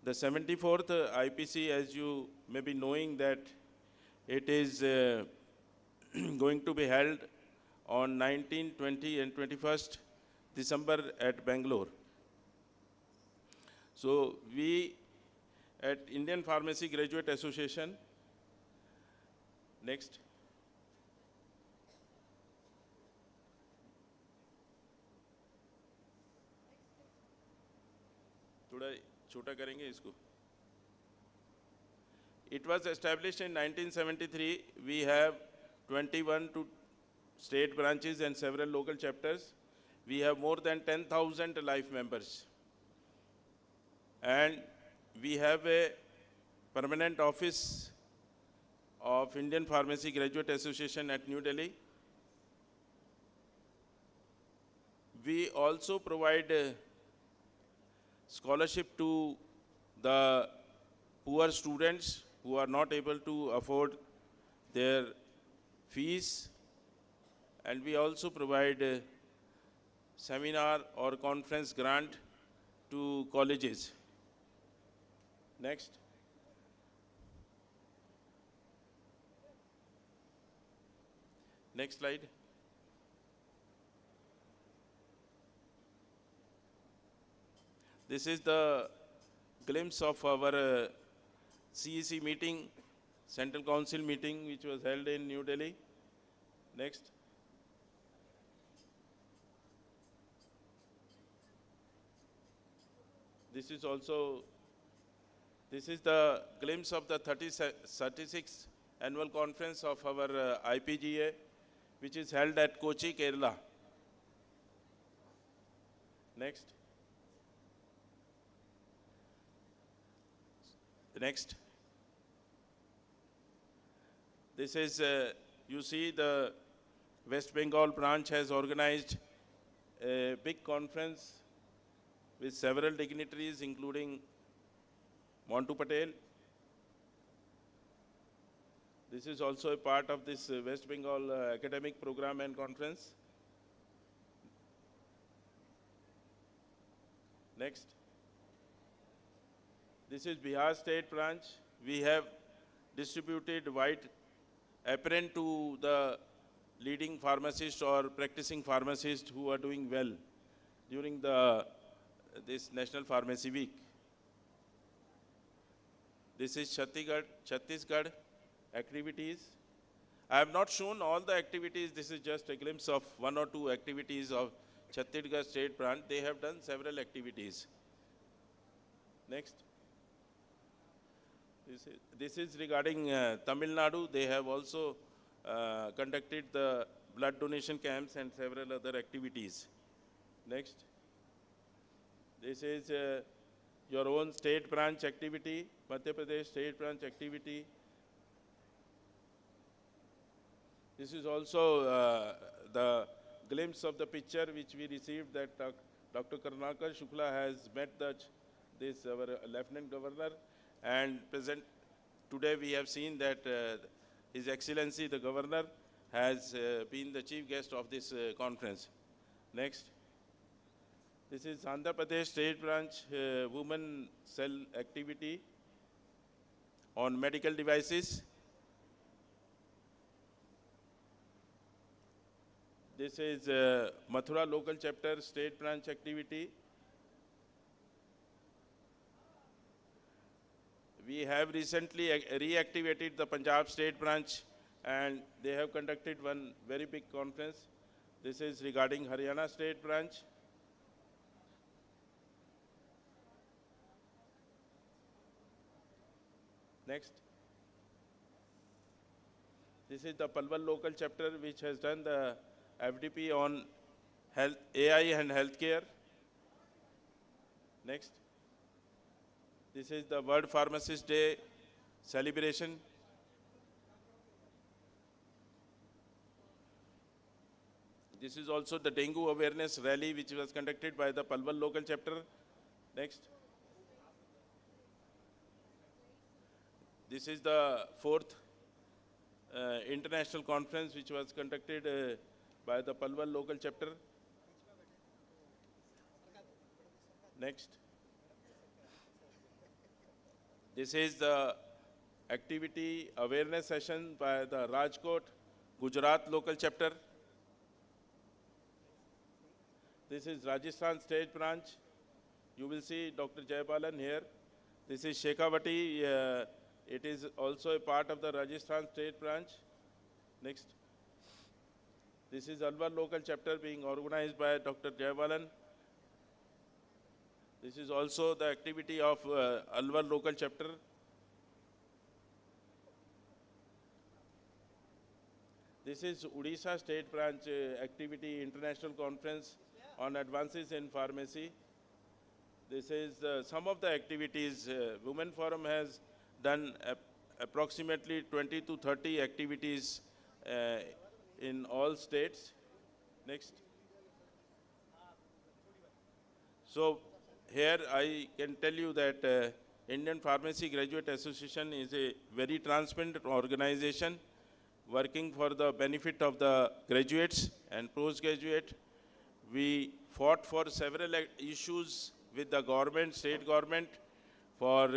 The 74th IPC, as you may be knowing, that it is going to be held on 19, 20 and 21st December at Bangalore. So we at Indian Pharmacy Graduate Association, next. थोड़ा छोटा करेंगे इसको. It was established in 1973. We have 21 state branches and several local chapters. We have more than 10,000 life members. And we have a permanent office of Indian Pharmacy Graduate Association at New Delhi. We also provide scholarship to the poor students who are not able to afford their fees, and we also provide seminar or conference grant to colleges. Next. Next slide. This is the glimpse of our CEC meeting, Central Council meeting, which was held in New Delhi. Next. This is the glimpse of the 36th annual conference of our IPGA, which is held at Kochi, Kerala. Next. Next. This is, you see the West Bengal branch has organized a big conference with several dignitaries, including Montu Patel. This is also a part of this West Bengal academic program and conference. Next. This is Bihar State Branch. We have distributed white apron to the leading pharmacists or practicing pharmacists who are doing well during this National Pharmacy Week. This is Chhattisgarh activities. I have not shown all the activities. This is just a glimpse of one or two activities of Chhattisgarh State Branch. They have done several activities. Next. This is regarding Tamil Nadu. They have also conducted the blood donation camps and several other activities. Next. This is your own state branch activity, Madhya Pradesh State Branch activity. This is also the glimpse of the picture which we received that Dr. Karnakar Shukla has met our Lieutenant Governor, and today we have seen that His Excellency the Governor has been the chief guest of this conference. Next. This is Andhra Pradesh State Branch Women Cell activity on medical devices. This is Mathura Local Chapter State Branch activity. We have recently reactivated the Punjab State Branch, and they have conducted one very big conference. This is regarding Haryana State Branch. Next. This is the Palwal Local Chapter, which has done the FDP on health, AI and healthcare. Next. This is the World Pharmacist Day celebration. This is also the dengue awareness rally which was conducted by the Palwal Local Chapter. Next. This is the 4th international conference which was conducted by the Palwal Local Chapter. Next. This is the activity awareness session by the Rajkot, Gujarat Local Chapter. This is Rajasthan State Branch. You will see Dr. Jaybalan here. This is Shekhawati. It is also a part of the Rajasthan State Branch. Next. This is Alwar Local Chapter being organized by Dr. Jaybalan. This is also the activity of Alwar Local Chapter. This is Odisha State Branch activity international conference on advances in pharmacy. This is some of the activities. Women Forum has done approximately 20 to 30 activities in all states. Next. So here I can tell you that Indian Pharmacy Graduate Association is a very transparent organization working for the benefit of the graduates and postgraduate. We fought for several issues with the government, state government, for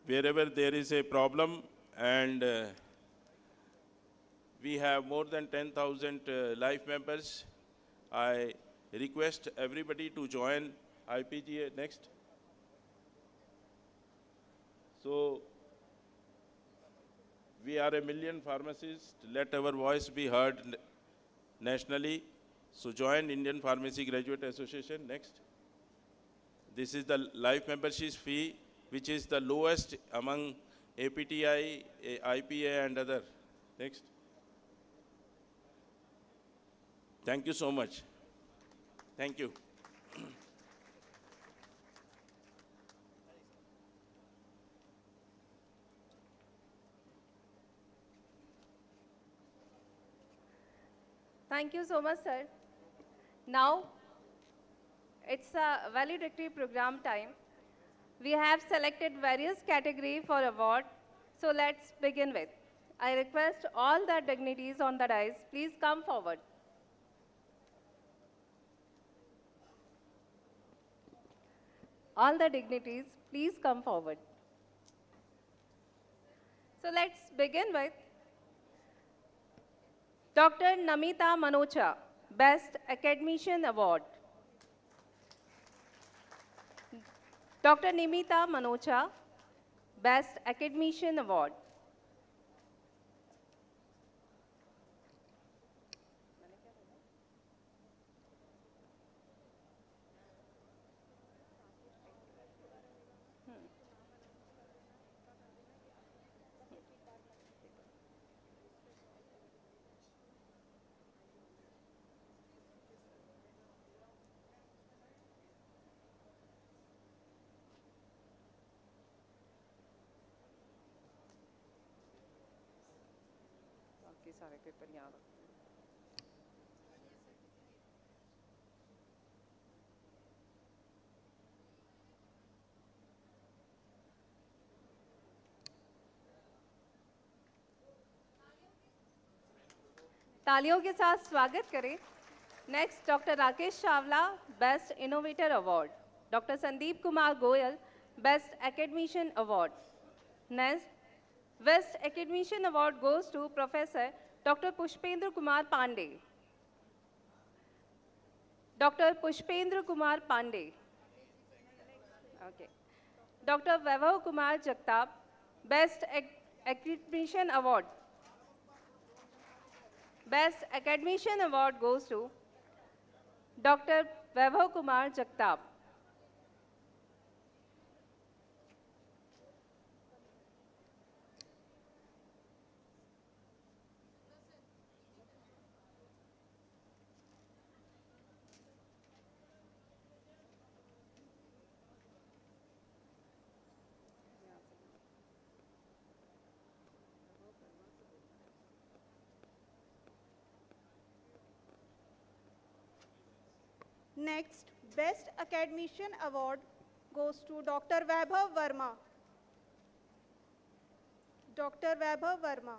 wherever there is a problem, and we have more than 10,000 life members. I request everybody to join IPGA. Next. So we are 1 million pharmacists. Let our voice be heard nationally. So join Indian Pharmacy Graduate Association. Next. This is the life membership fee, which is the lowest among APTI, IPA and other. Next. Thank you so much. Thank you. Thank you so much, sir. Now, it's a valedictory program time. We have selected various categories for award. So let's begin with. I request all the dignitaries on the dais, please come forward. All the dignitaries, please come forward. So let's begin with Dr. Namita Manocha, Best Academician Award. Dr. Namita Manocha, Best Academician Award. बाकी सारे paper यहाँ रखते हैं। तालियों के साथ स्वागत करें। Next doctor Rakesh Chawla, best innovator award. Doctor Sandeep Kumar Goyal, best academician award. Next Best Academician Award goes to Professor Dr. Pushpendra Kumar Pandey. Dr. Pushpendra Kumar Pandey. Okay. Dr. Vaibhav Kumar Jagtap, Best Academician Award. Best Academician Award goes to Dr. Vaibhav Kumar Jagtap. Next, Best Academician Award goes to Dr. Vaibhav Verma. Dr. Vaibhav Verma.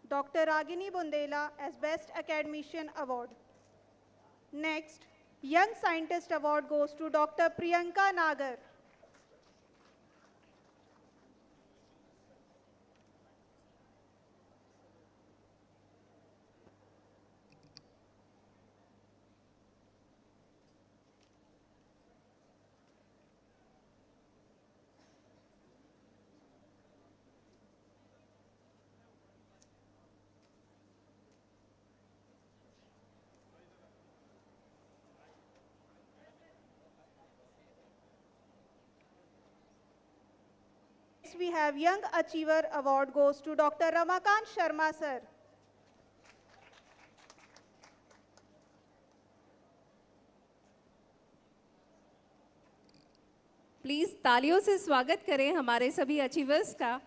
Dr. Ragini Bundela as Best Academician Award. Next, Young Scientist Award goes to Dr. Priyanka Nagar. Next, we have Young Achiever Award goes to Dr. Ramakant Sharma, sir. Please तालियों से स्वागत करें हमारे सभी achievers का।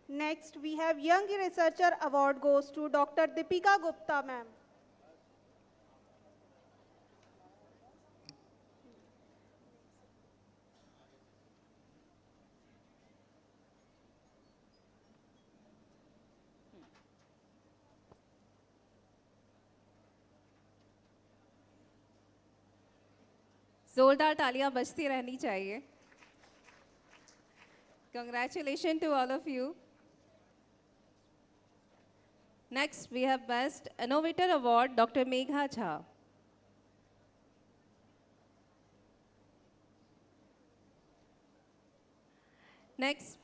Next, we have Young Researcher Award goes to Dr. Deepika Gupta, ma'am. जोरदार तालियां बजती रहनी चाहिए। Congratulations to all of you. Next, we have Best Innovator Award, Dr. Megha Jha. Next,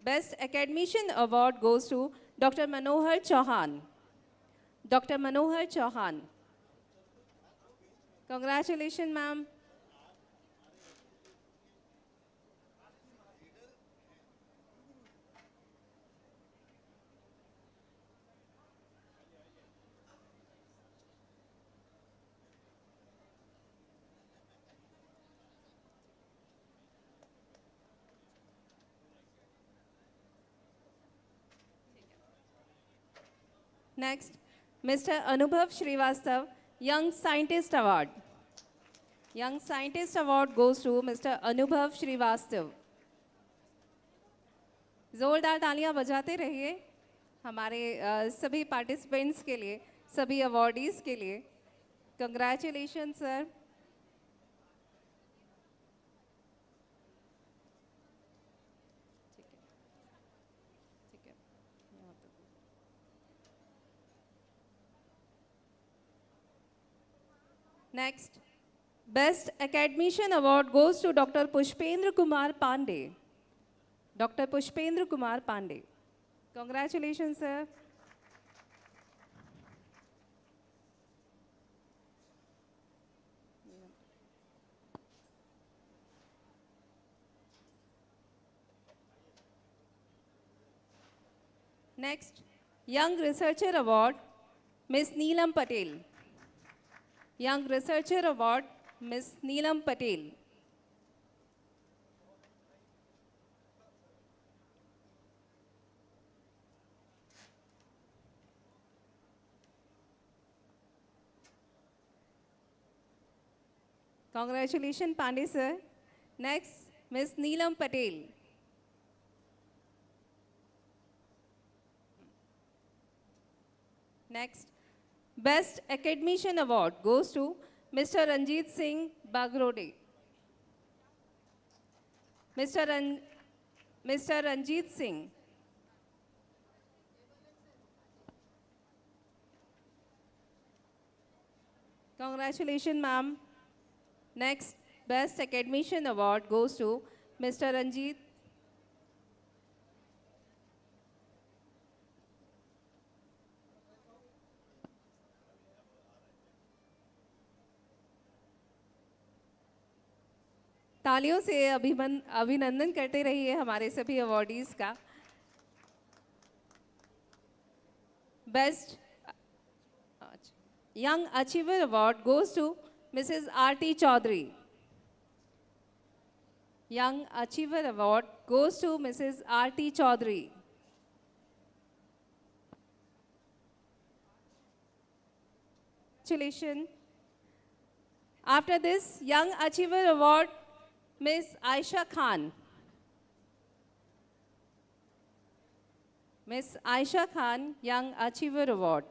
Best Academician Award goes to Dr. Manohar Chauhan. Dr. Manohar Chauhan. Congratulations, ma'am. Next, Mr. Anubhav Srivastav, Young Scientist Award. Young Scientist Award goes to Mr. Anubhav Srivastav. जोरदार तालियां बजाते रहिए हमारे सभी participants के लिए, सभी awardees के लिए. Congratulations, sir. Next, Best Academician Award goes to Dr. Pushpendra Kumar Pandey. Dr. Pushpendra Kumar Pandey. Congratulations, sir. Next, Young Researcher Award, Ms. Neelam Patel. Young Researcher Award, Ms. Neelam Patel. Congratulations, Pandey sir. Next, Ms. Neelam Patel. Next, Best Academician Award goes to Mr. Ranjit Singh Bagrode. Mr. Ranjit Singh. Congratulations, ma'am. Next, Best Academician Award goes to Mr. Ranjit. तालियों से अभिनंदन करते रहिए हमारे सभी awardees का. Best Young Achiever Award goes to Mrs. R.T. Chaudhary. Young Achiever Award goes to Mrs. R.T. Chaudhary. Congratulations. After this Young Achiever Award, Ms. Aisha Khan. Ms. Aisha Khan, Young Achiever Award.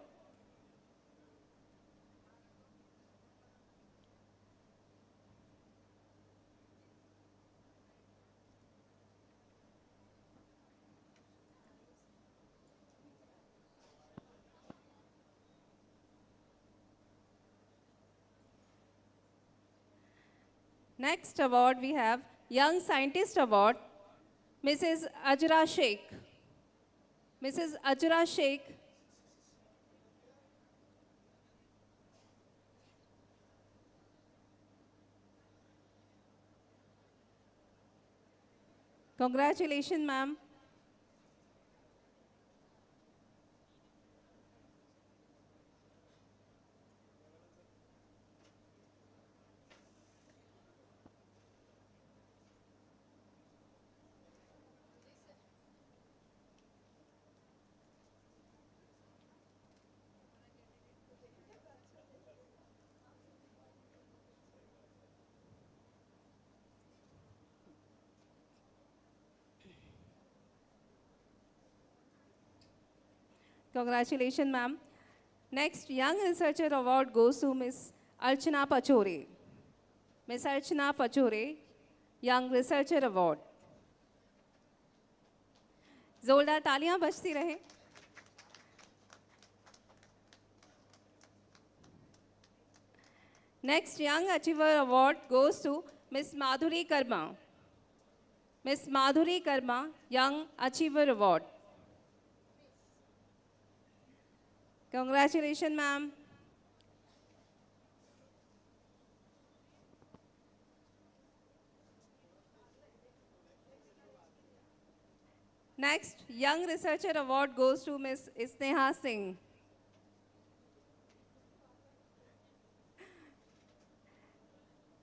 Next award we have Young Scientist Award, Mrs. Ajra Sheikh. Mrs. Ajra Sheikh. Congratulations, ma'am. Congratulations, ma'am. Next, Young Researcher Award goes to Ms. Archana Pachore. Ms. Archana Pachore, Young Researcher Award. जोरदार तालियां बजती रहे. Next Young Achiever Award goes to Ms. Madhuri Karma. Ms. Madhuri Karma, Young Achiever Award. Congratulations, ma'am. Next, Young Researcher Award goes to Ms. Sneha Singh.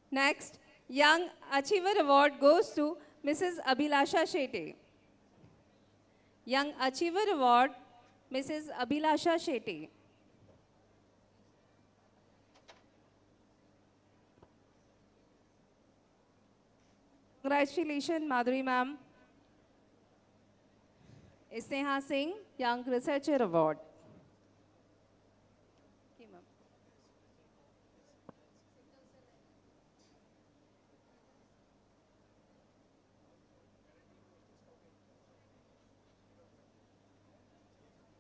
Next, Young Achiever Award goes to Mrs. Abhilasha Shetty. Young Achiever Award, Mrs. Abhilasha Shetty. Congratulations, Madhuri ma'am. Sneha Singh, Young Researcher Award. Okay, ma'am.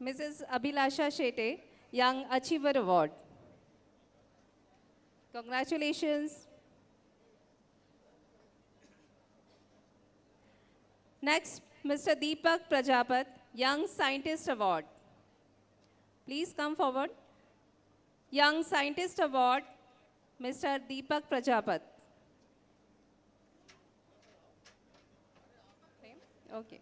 Mrs. Abhilasha Shetty, Young Achiever Award. Congratulations. Next, Mr. Deepak Prajapat, Young Scientist Award. Please come forward. Young Scientist Award, Mr. Deepak Prajapat. Okay.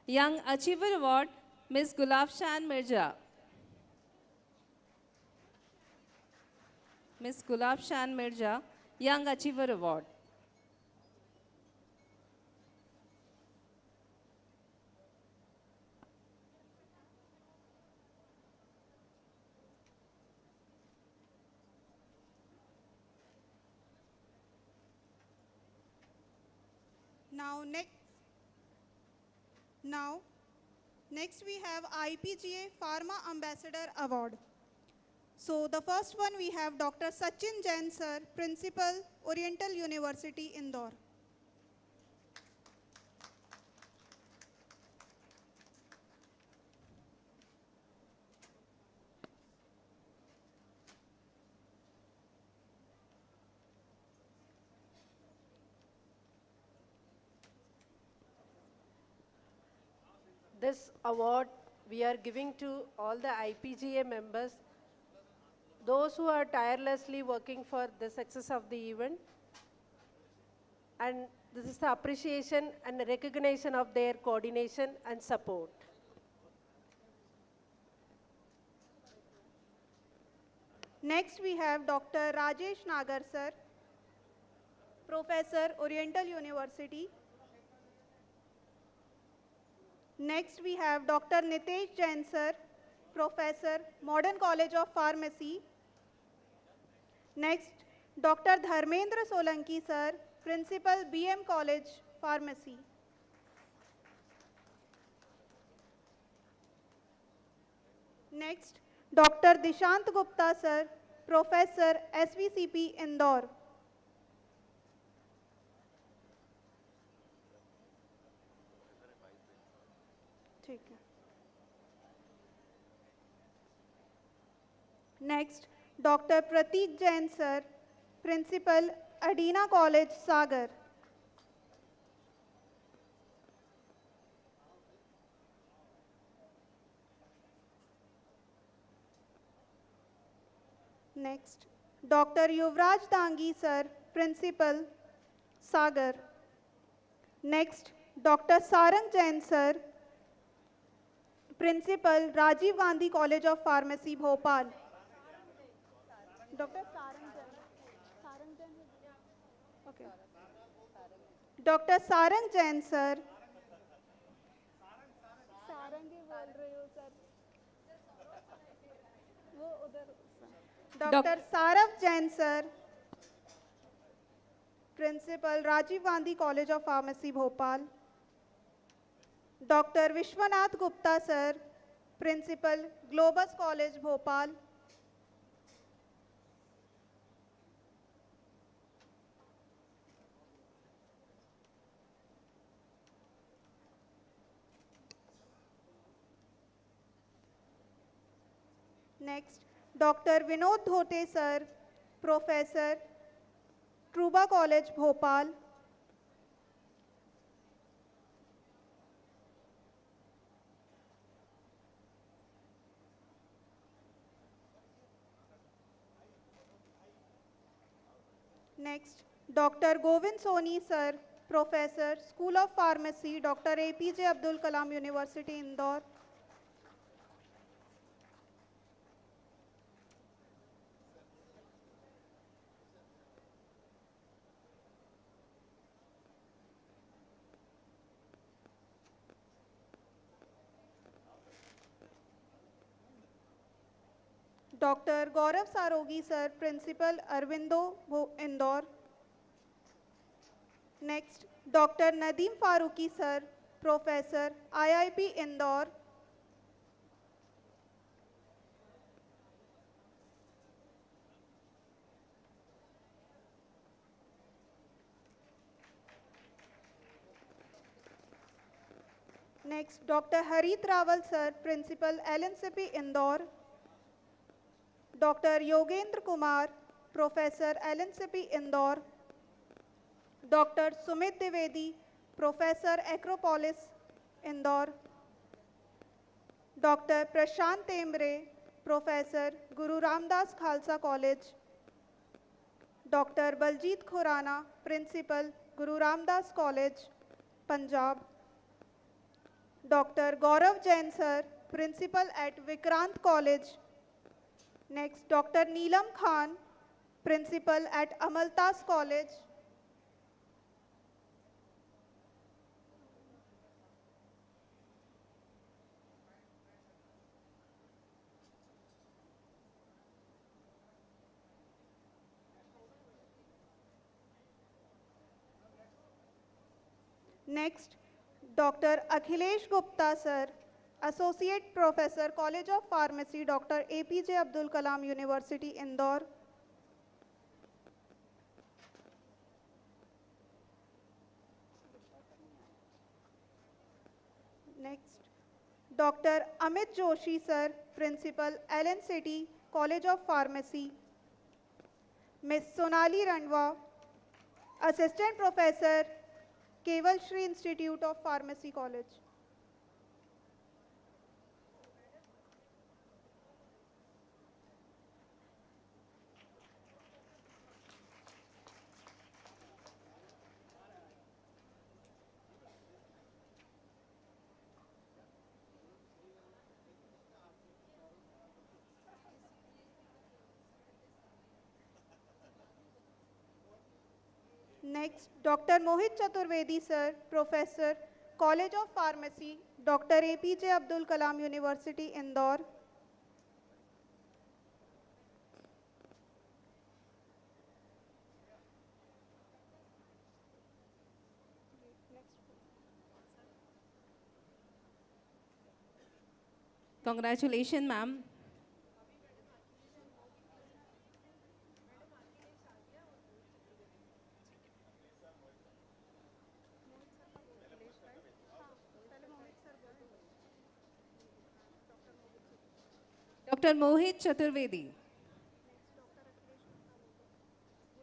Young Achiever Award, Ms. Gulabshan Mirza. Ms. Gulabshan Mirza, Young Achiever Award. Now, next we have IPGA Pharma Ambassador Award. So the first one we have Dr. Sachin Jain sir, Principal, Oriental University, Indore. This award we are giving to all the IPGA members, those who are tirelessly working for the success of the event. And this is the appreciation and the recognition of their coordination and support. Next we have Dr. Rajesh Nagar sir, Professor, Oriental University. Next we have Dr. Nitesh Jain sir, Professor, Modern College of Pharmacy. Next, Dr. Dharmendra Solanki sir, Principal, BM College, Pharmacy. Next, Dr. Dishant Gupta sir, Professor, SVCP, Indore. Next, Dr. Prateek Jain sir, Principal, Adina College, Sagar. Next, Dr. Yuvraj Dangi sir, Principal, Sagar. Next, Dr. Sarang Jain sir, Principal, Rajiv Gandhi College of Pharmacy, Bhopal. Dr. Sarang Jain. Okay. Dr. Sarang Jain sir. Dr. Sarav Jain sir, Principal, Rajiv Gandhi College of Pharmacy, Bhopal. Dr. Vishwanath Gupta sir, Principal, Globus College, Bhopal. Next, Dr. Vinod Dhote sir, Professor, Truba College, Bhopal. Next, Dr. Govind Soni sir, Professor, School of Pharmacy, Dr. APJ Abdul Kalam University, Indore. Dr. Gaurav Sarogi sir, Principal, Arvindo, Indore. Next, Dr. Nadeem Faruqi sir, Professor, IIP Indore. Next, Dr. Harit Rawal sir, Principal, LNCP Indore. Dr. Yogendra Kumar, Professor, LNCP Indore. Dr. Sumit Dwivedi, Professor, Acropolis, Indore. Dr. Prashant Tembre, Professor, Guru Ramdas Khalsa College. Dr. Baljit Khurana, Principal, Guru Ramdas College, Punjab. Dr. Gaurav Jain sir, Principal at Vikrant College. Next, Dr. Neelam Khan, Principal at Amaltas College. Next, Dr. Akhilesh Gupta sir, Associate Professor, College of Pharmacy, Dr. APJ Abdul Kalam University, Indore. Next, Dr. Amit Joshi sir, Principal, LNCT, College of Pharmacy. Ms. Sonali Randwa, Assistant Professor, Keval Shri Institute of Pharmacy College. Next, Dr. Mohit Chaturvedi sir, Professor, College of Pharmacy, Dr. APJ Abdul Kalam University, Indore. Congratulations, ma'am. Dr. Mohit Chaturvedi,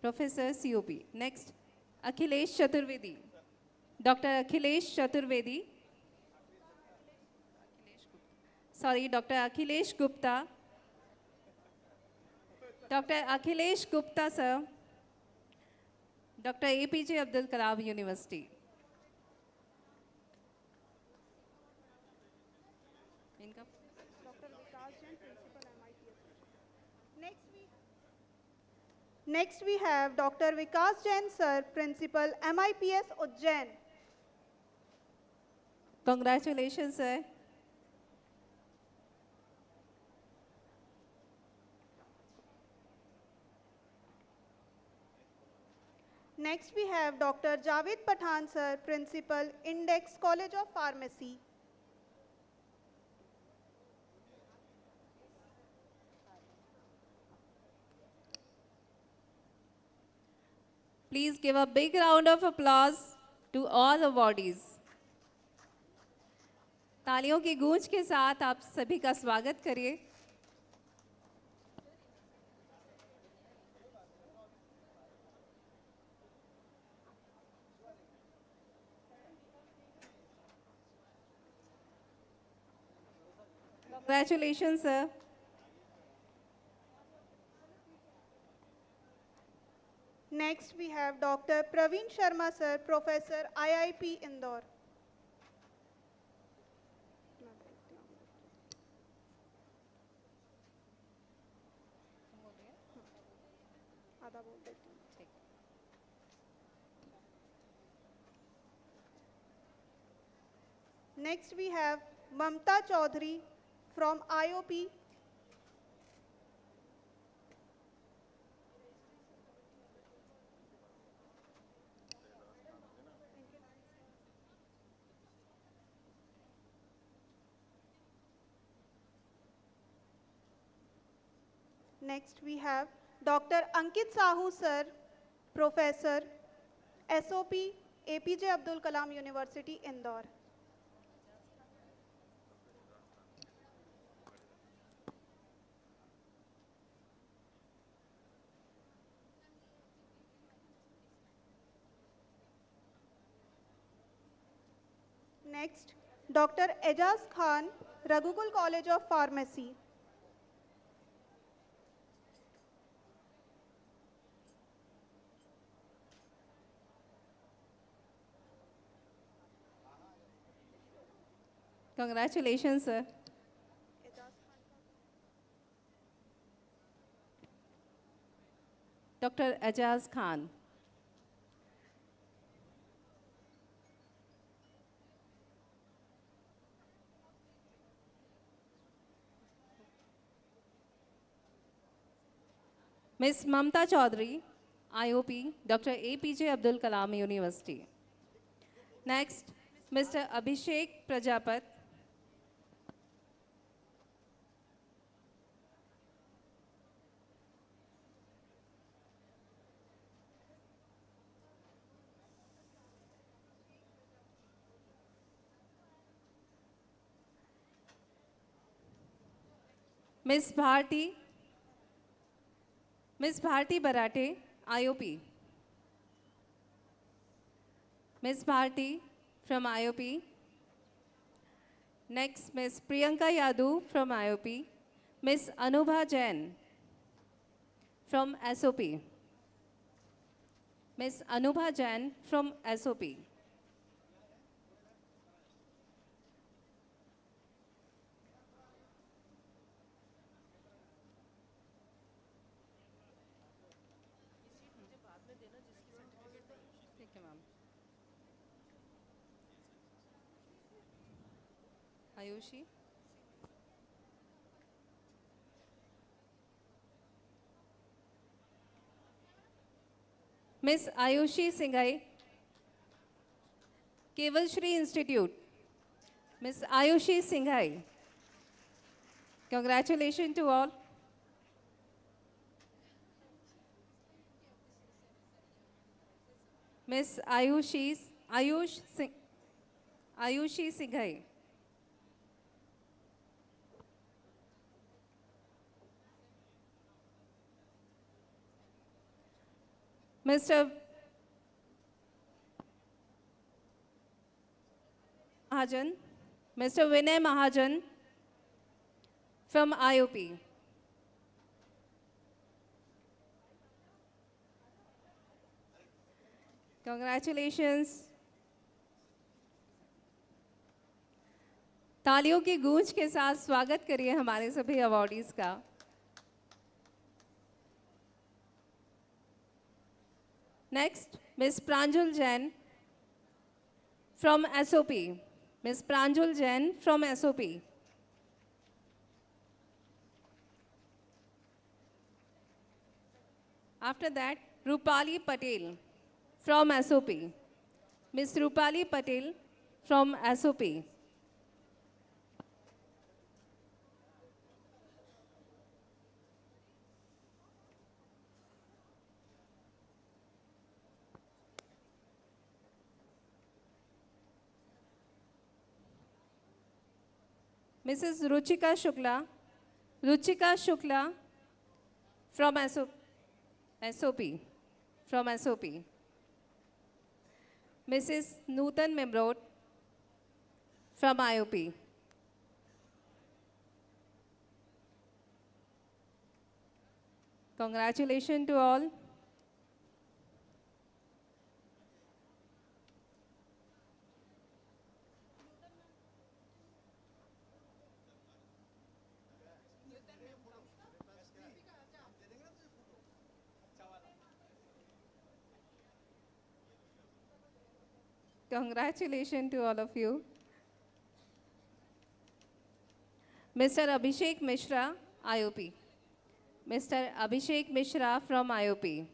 Professor COP. Next, Akhilesh Chaturvedi. Dr. Akhilesh Chaturvedi. Sorry, Dr. Akhilesh Gupta. Dr. Akhilesh Gupta, sir. Dr. APJ Abdul Kalam University. Next we have Dr. Vikas Jain sir, Principal, MIPS Ujjain. Congratulations, sir. Next we have Dr. Javed Pathan sir, Principal, Index College of Pharmacy. Please give a big round of applause to all awardees. तालियों की गूंज के साथ आप सभी का स्वागत करिए. Congratulations, sir. Next, we have Dr. Praveen Sharma, sir, Professor, IIP Indore. आधा बोल देती हूँ। Next, we have Mamta Chaudhary from IOP. Next, we have Dr. Ankit Sahu, sir, Professor, SOP, APJ Abdul Kalam University, Indore. Next, Dr. Ejaz Khan, Raghukul College of Pharmacy. Congratulations, sir. Dr. Ajaz Khan. Ms. Mamta Chaudhary, IOP, Dr. APJ Abdul Kalam University. Next, Mr. Abhishek Prajapat. Ms. Bharti Barate, IOP. Ms. Bharti from IOP. Next, Ms. Priyanka Yadu from IOP. Ms. Anubha Jain from SOP. Ms. Anubha Jain from SOP. Ayushi. Miss Ayushi Singhai, Keval Shri Institute. Miss Ayushi Singhai. Congratulations to all. Miss Ayushi Singhai. Mr. Mahajan, Mr. Vinay Mahajan from IOP. Congratulations. तालियों की गूंज के साथ स्वागत करिए हमारे सभी awardees का. Next, Ms. Pranjul Jain from SOP. Ms. Pranjul Jain from SOP. After that, Rupali Patel from SOP. Ms. Rupali Patel from SOP. Mrs. Ruchika Shukla from SOP. Mrs. Nutan Memrod from IOP. Congratulations to all. Congratulations to all of you. Mr. Abhishek Mishra, IOP. Mr. Abhishek Mishra from IOP.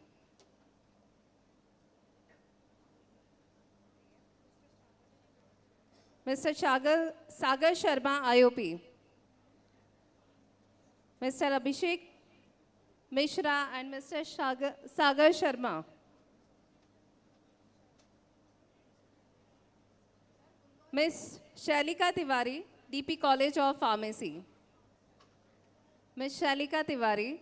Mr. Sagar Sharma, IOP. Mr. Abhishek Mishra and Mr. Sagar Sharma. Ms. Shalika Tiwari, DP College of Pharmacy. Ms. Shalika Tiwari.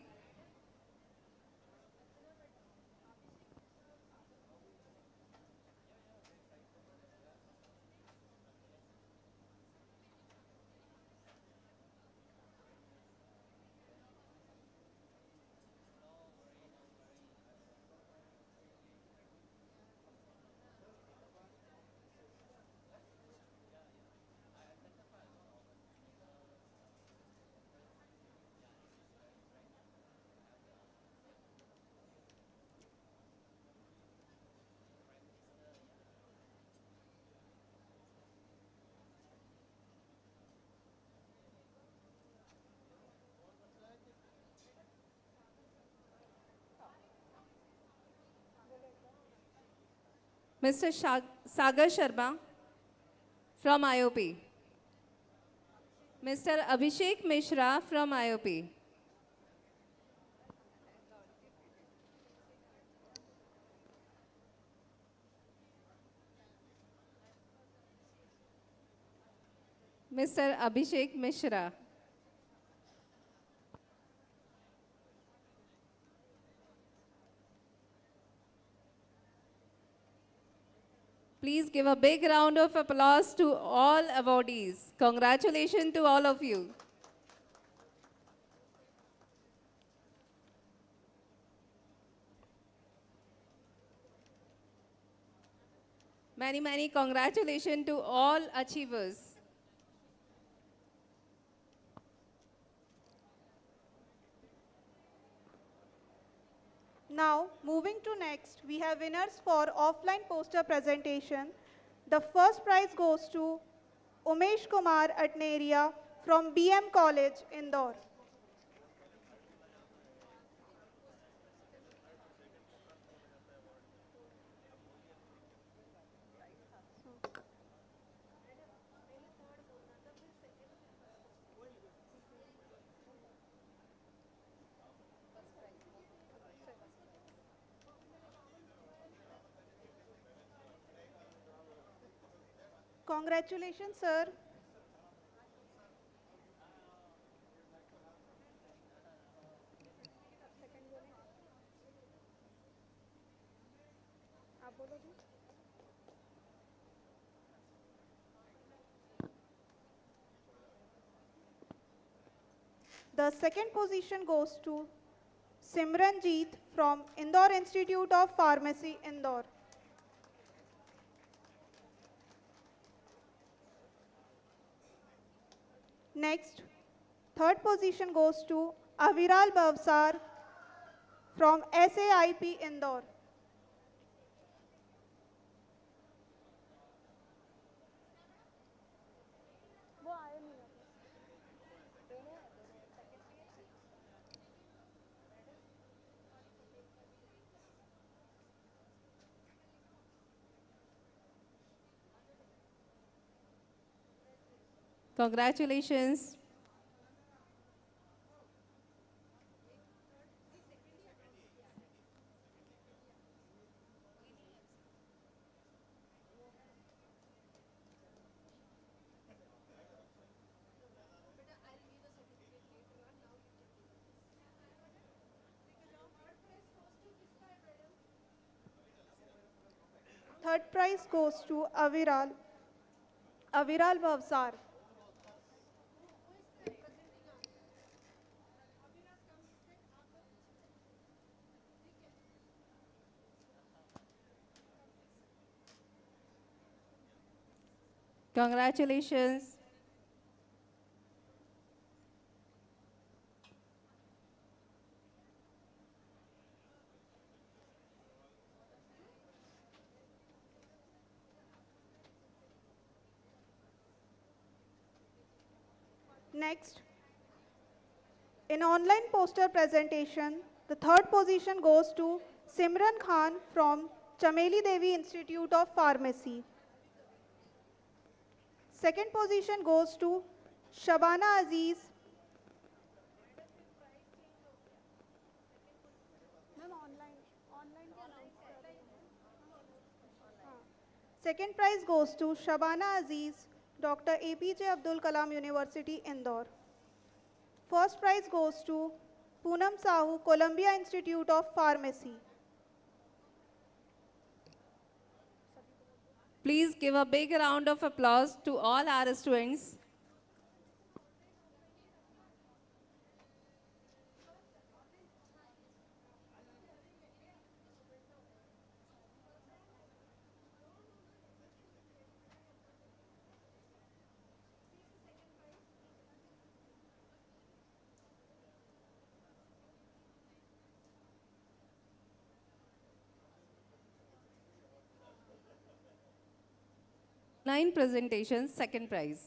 Mr. Sagar Sharma from IOP. Mr. Abhishek Mishra from IOP. Mr. Abhishek Mishra. Please give a big round of applause to all awardees. Congratulations to all of you. Many, many congratulations to all achievers. Now, moving to next, we have winners for offline poster presentation. The first prize goes to Umesh Kumar Atneria from BM College, Indore. Congratulations, sir. The second position goes to Simranjeet from Indore Institute of Pharmacy, Indore. Next, third position goes to Aviral Bhavsar from SAIP, Indore. Congratulations. Third prize goes to Aviral Bhavsar. Congratulations. Next, in online poster presentation, the third position goes to Simran Khan from Chameli Devi Institute of Pharmacy. Second position goes to Shabana Aziz. Second prize goes to Shabana Aziz, Dr. APJ Abdul Kalam University, Indore. First prize goes to Poonam Sahu, Columbia Institute of Pharmacy. Please give a big round of applause to all our students. Nine presentations, second prize.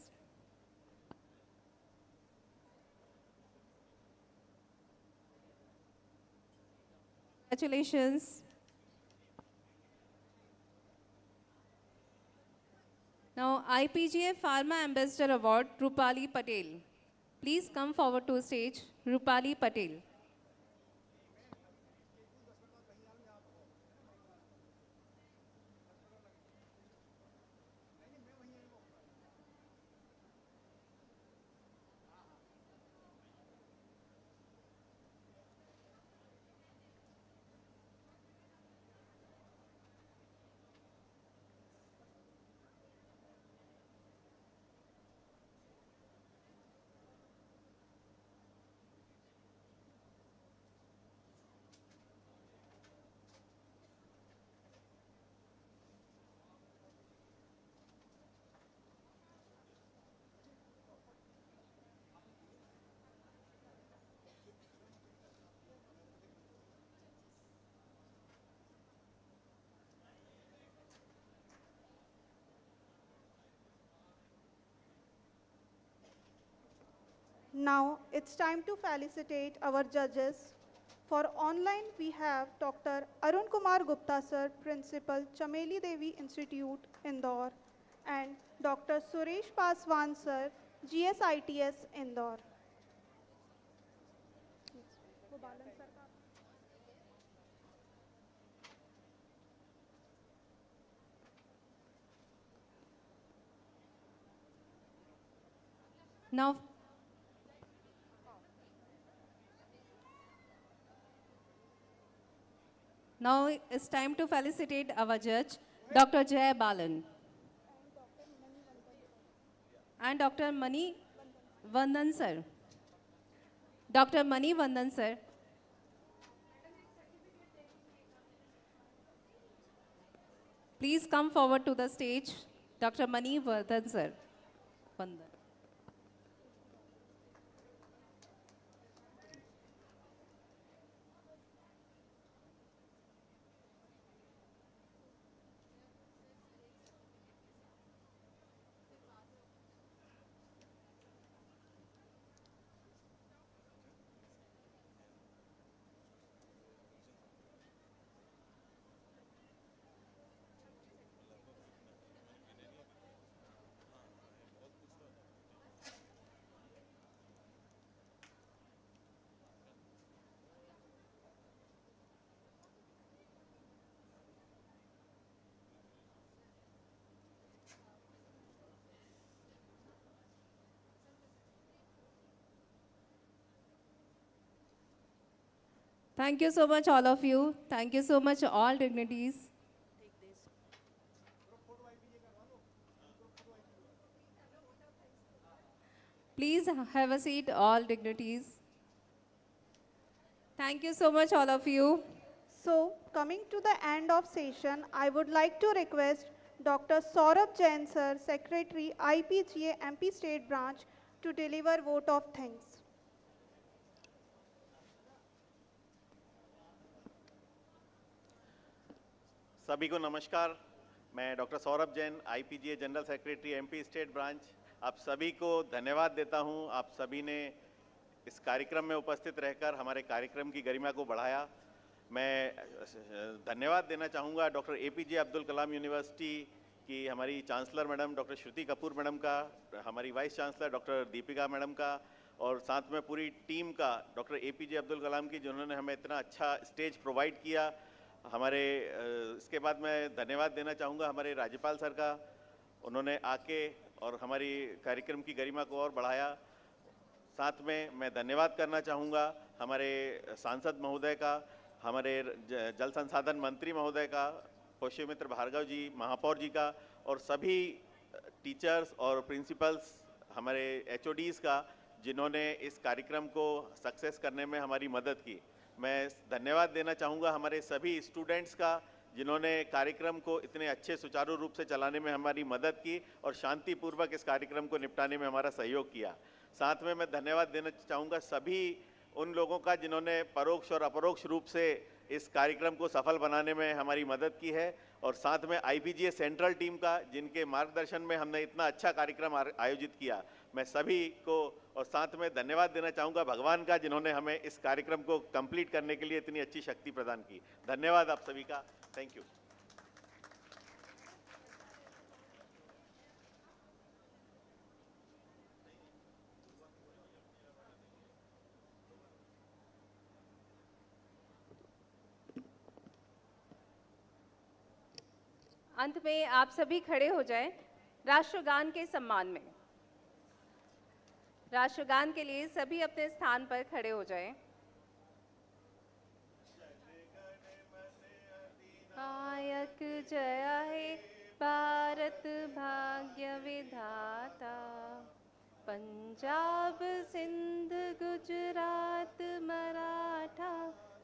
Congratulations. Now, IPGA Pharma Ambassador Award, Rupali Patel. Please come forward to stage, Rupali Patel. Now it's time to felicitate our judges. For online, we have Dr. Arun Kumar Gupta sir, Principal, Chameli Devi Institute, Indore, and Dr. Suresh Paswan sir, GSITS, Indore. Now, it's time to felicitate our judge, Dr. Jay Balan. And Dr. Mani Vandan sir. Dr. Mani Vandan sir. Please come forward to the stage, Dr. Mani Vandan sir. Vandan. Thank you so much, all of you. Thank you so much, all dignitaries. Please have a seat, all dignitaries. Thank you so much, all of you. So, coming to the end of session, I would like to request Dr. Saurabh Jain, sir, Secretary, IPGA MP State Branch, to deliver vote of thanks. सभी को नमस्कार। मैं doctor Saurabh Jain, IPGA general secretary MP state branch, आप सभी को धन्यवाद देता हूं। आप सभी ने इस कार्यक्रम में उपस्थित रहकर हमारे कार्यक्रम की गरिमा को बढ़ाया। मैं धन्यवाद देना चाहूँगा doctor APJ Abdul Kalam university की हमारी चांसलर मैडम डॉक्टर श्रुति कपूर मैडम का, हमारी vice chancellor doctor Deepika madam का, और साथ में पूरी टीम का, डॉक्टर एपीजे अब्दुल कलाम की, जिन्होंने हमें इतना अच्छा स्टेज प्रोवाइड किया। हमारे इसके बाद मैं धन्यवाद देना चाहूँगा हमारे राज्यपाल सर का, उन्होंने आके और हमारी कार्यक्रम की गरिमा को और बढ़ाया। साथ में मैं धन्यवाद करना चाहूँगा हमारे सांसद महोदय का, हमारे जल संसाधन मंत्री महोदय का, पुष्यमित्र भार्गव जी, महापौर जी का, और सभी टीचर्स और प्रिंसिपल्स, हमारे एचओडीज़ का, जिन्होंने इस कार्यक्रम को सक्सेस करने में हमारी मदद की। मैं धन्यवाद देना चाहूँगा हमारे सभी स्टूडेंट्स का, जिन्होंने कार्यक्रम को इतने अच्छे सुचारू रूप से चलाने में हमारी मदद की और शांतिपूर्वक इस कार्यक्रम को निपटाने में हमारा सहयोग किया। साथ में मैं धन्यवाद देना चाहूँगा सभी उन लोगों का, जिन्होंने परोक्ष और अपरोक्ष रूप से इस कार्यक्रम को सफल बनाने में हमारी मदद की है, और साथ में आईपीजीए सेंट्रल टीम का, जिनके मार्गदर्शन में हमने इतना अच्छा कार्यक्रम आयोजित किया। मैं सभी को और साथ में धन्यवाद देना चाहूँगा भगवान का, जिन्होंने हमें इस कार्यक्रम को कंप्लीट करने के लिए इतनी अच्छी शक्ति प्रदान की। धन्यवाद आप सभी का। Thank you. अंत में आप सभी खड़े हो जाएं राष्ट्रगान के सम्मान में। राष्ट्रगान के लिए सभी अपने स्थान पर खड़े हो जाएं। नायक जय हे भारत भाग्य विधाता, पंजाब सिंध गुजरात मराठा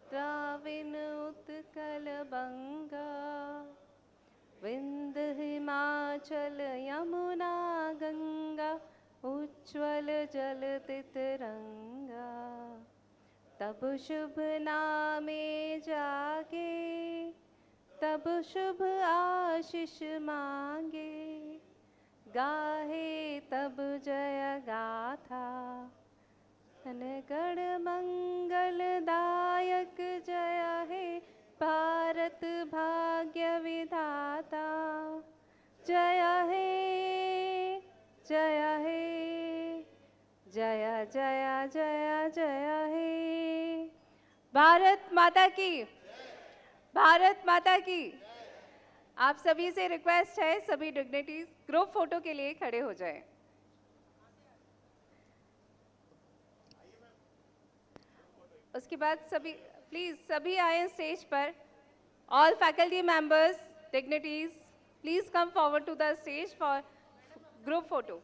द्राविड़ उत्कल बंगा, विंध्य हिमाचल यमुना गंगा उज्ज्वल जल तिरंगा। तब शुभ नामे जागे, तब शुभ आशीष मांगे, गाहे तब जय गाथा। गण मंगलदायक जय हे भारत भाग्य विधाता, जय हे जय हे जय जय जय जय हे। भारत माता की, भारत माता की। आप सभी से रिक्वेस्ट है, सभी डिग्निटीज ग्रुप फोटो के लिए खड़े हो जाएं। उसके बाद सभी प्लीज सभी आए स्टेज पर। All faculty members, dignitaries, please come forward to the stage for group photo.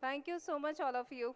Thank you so much, all of you.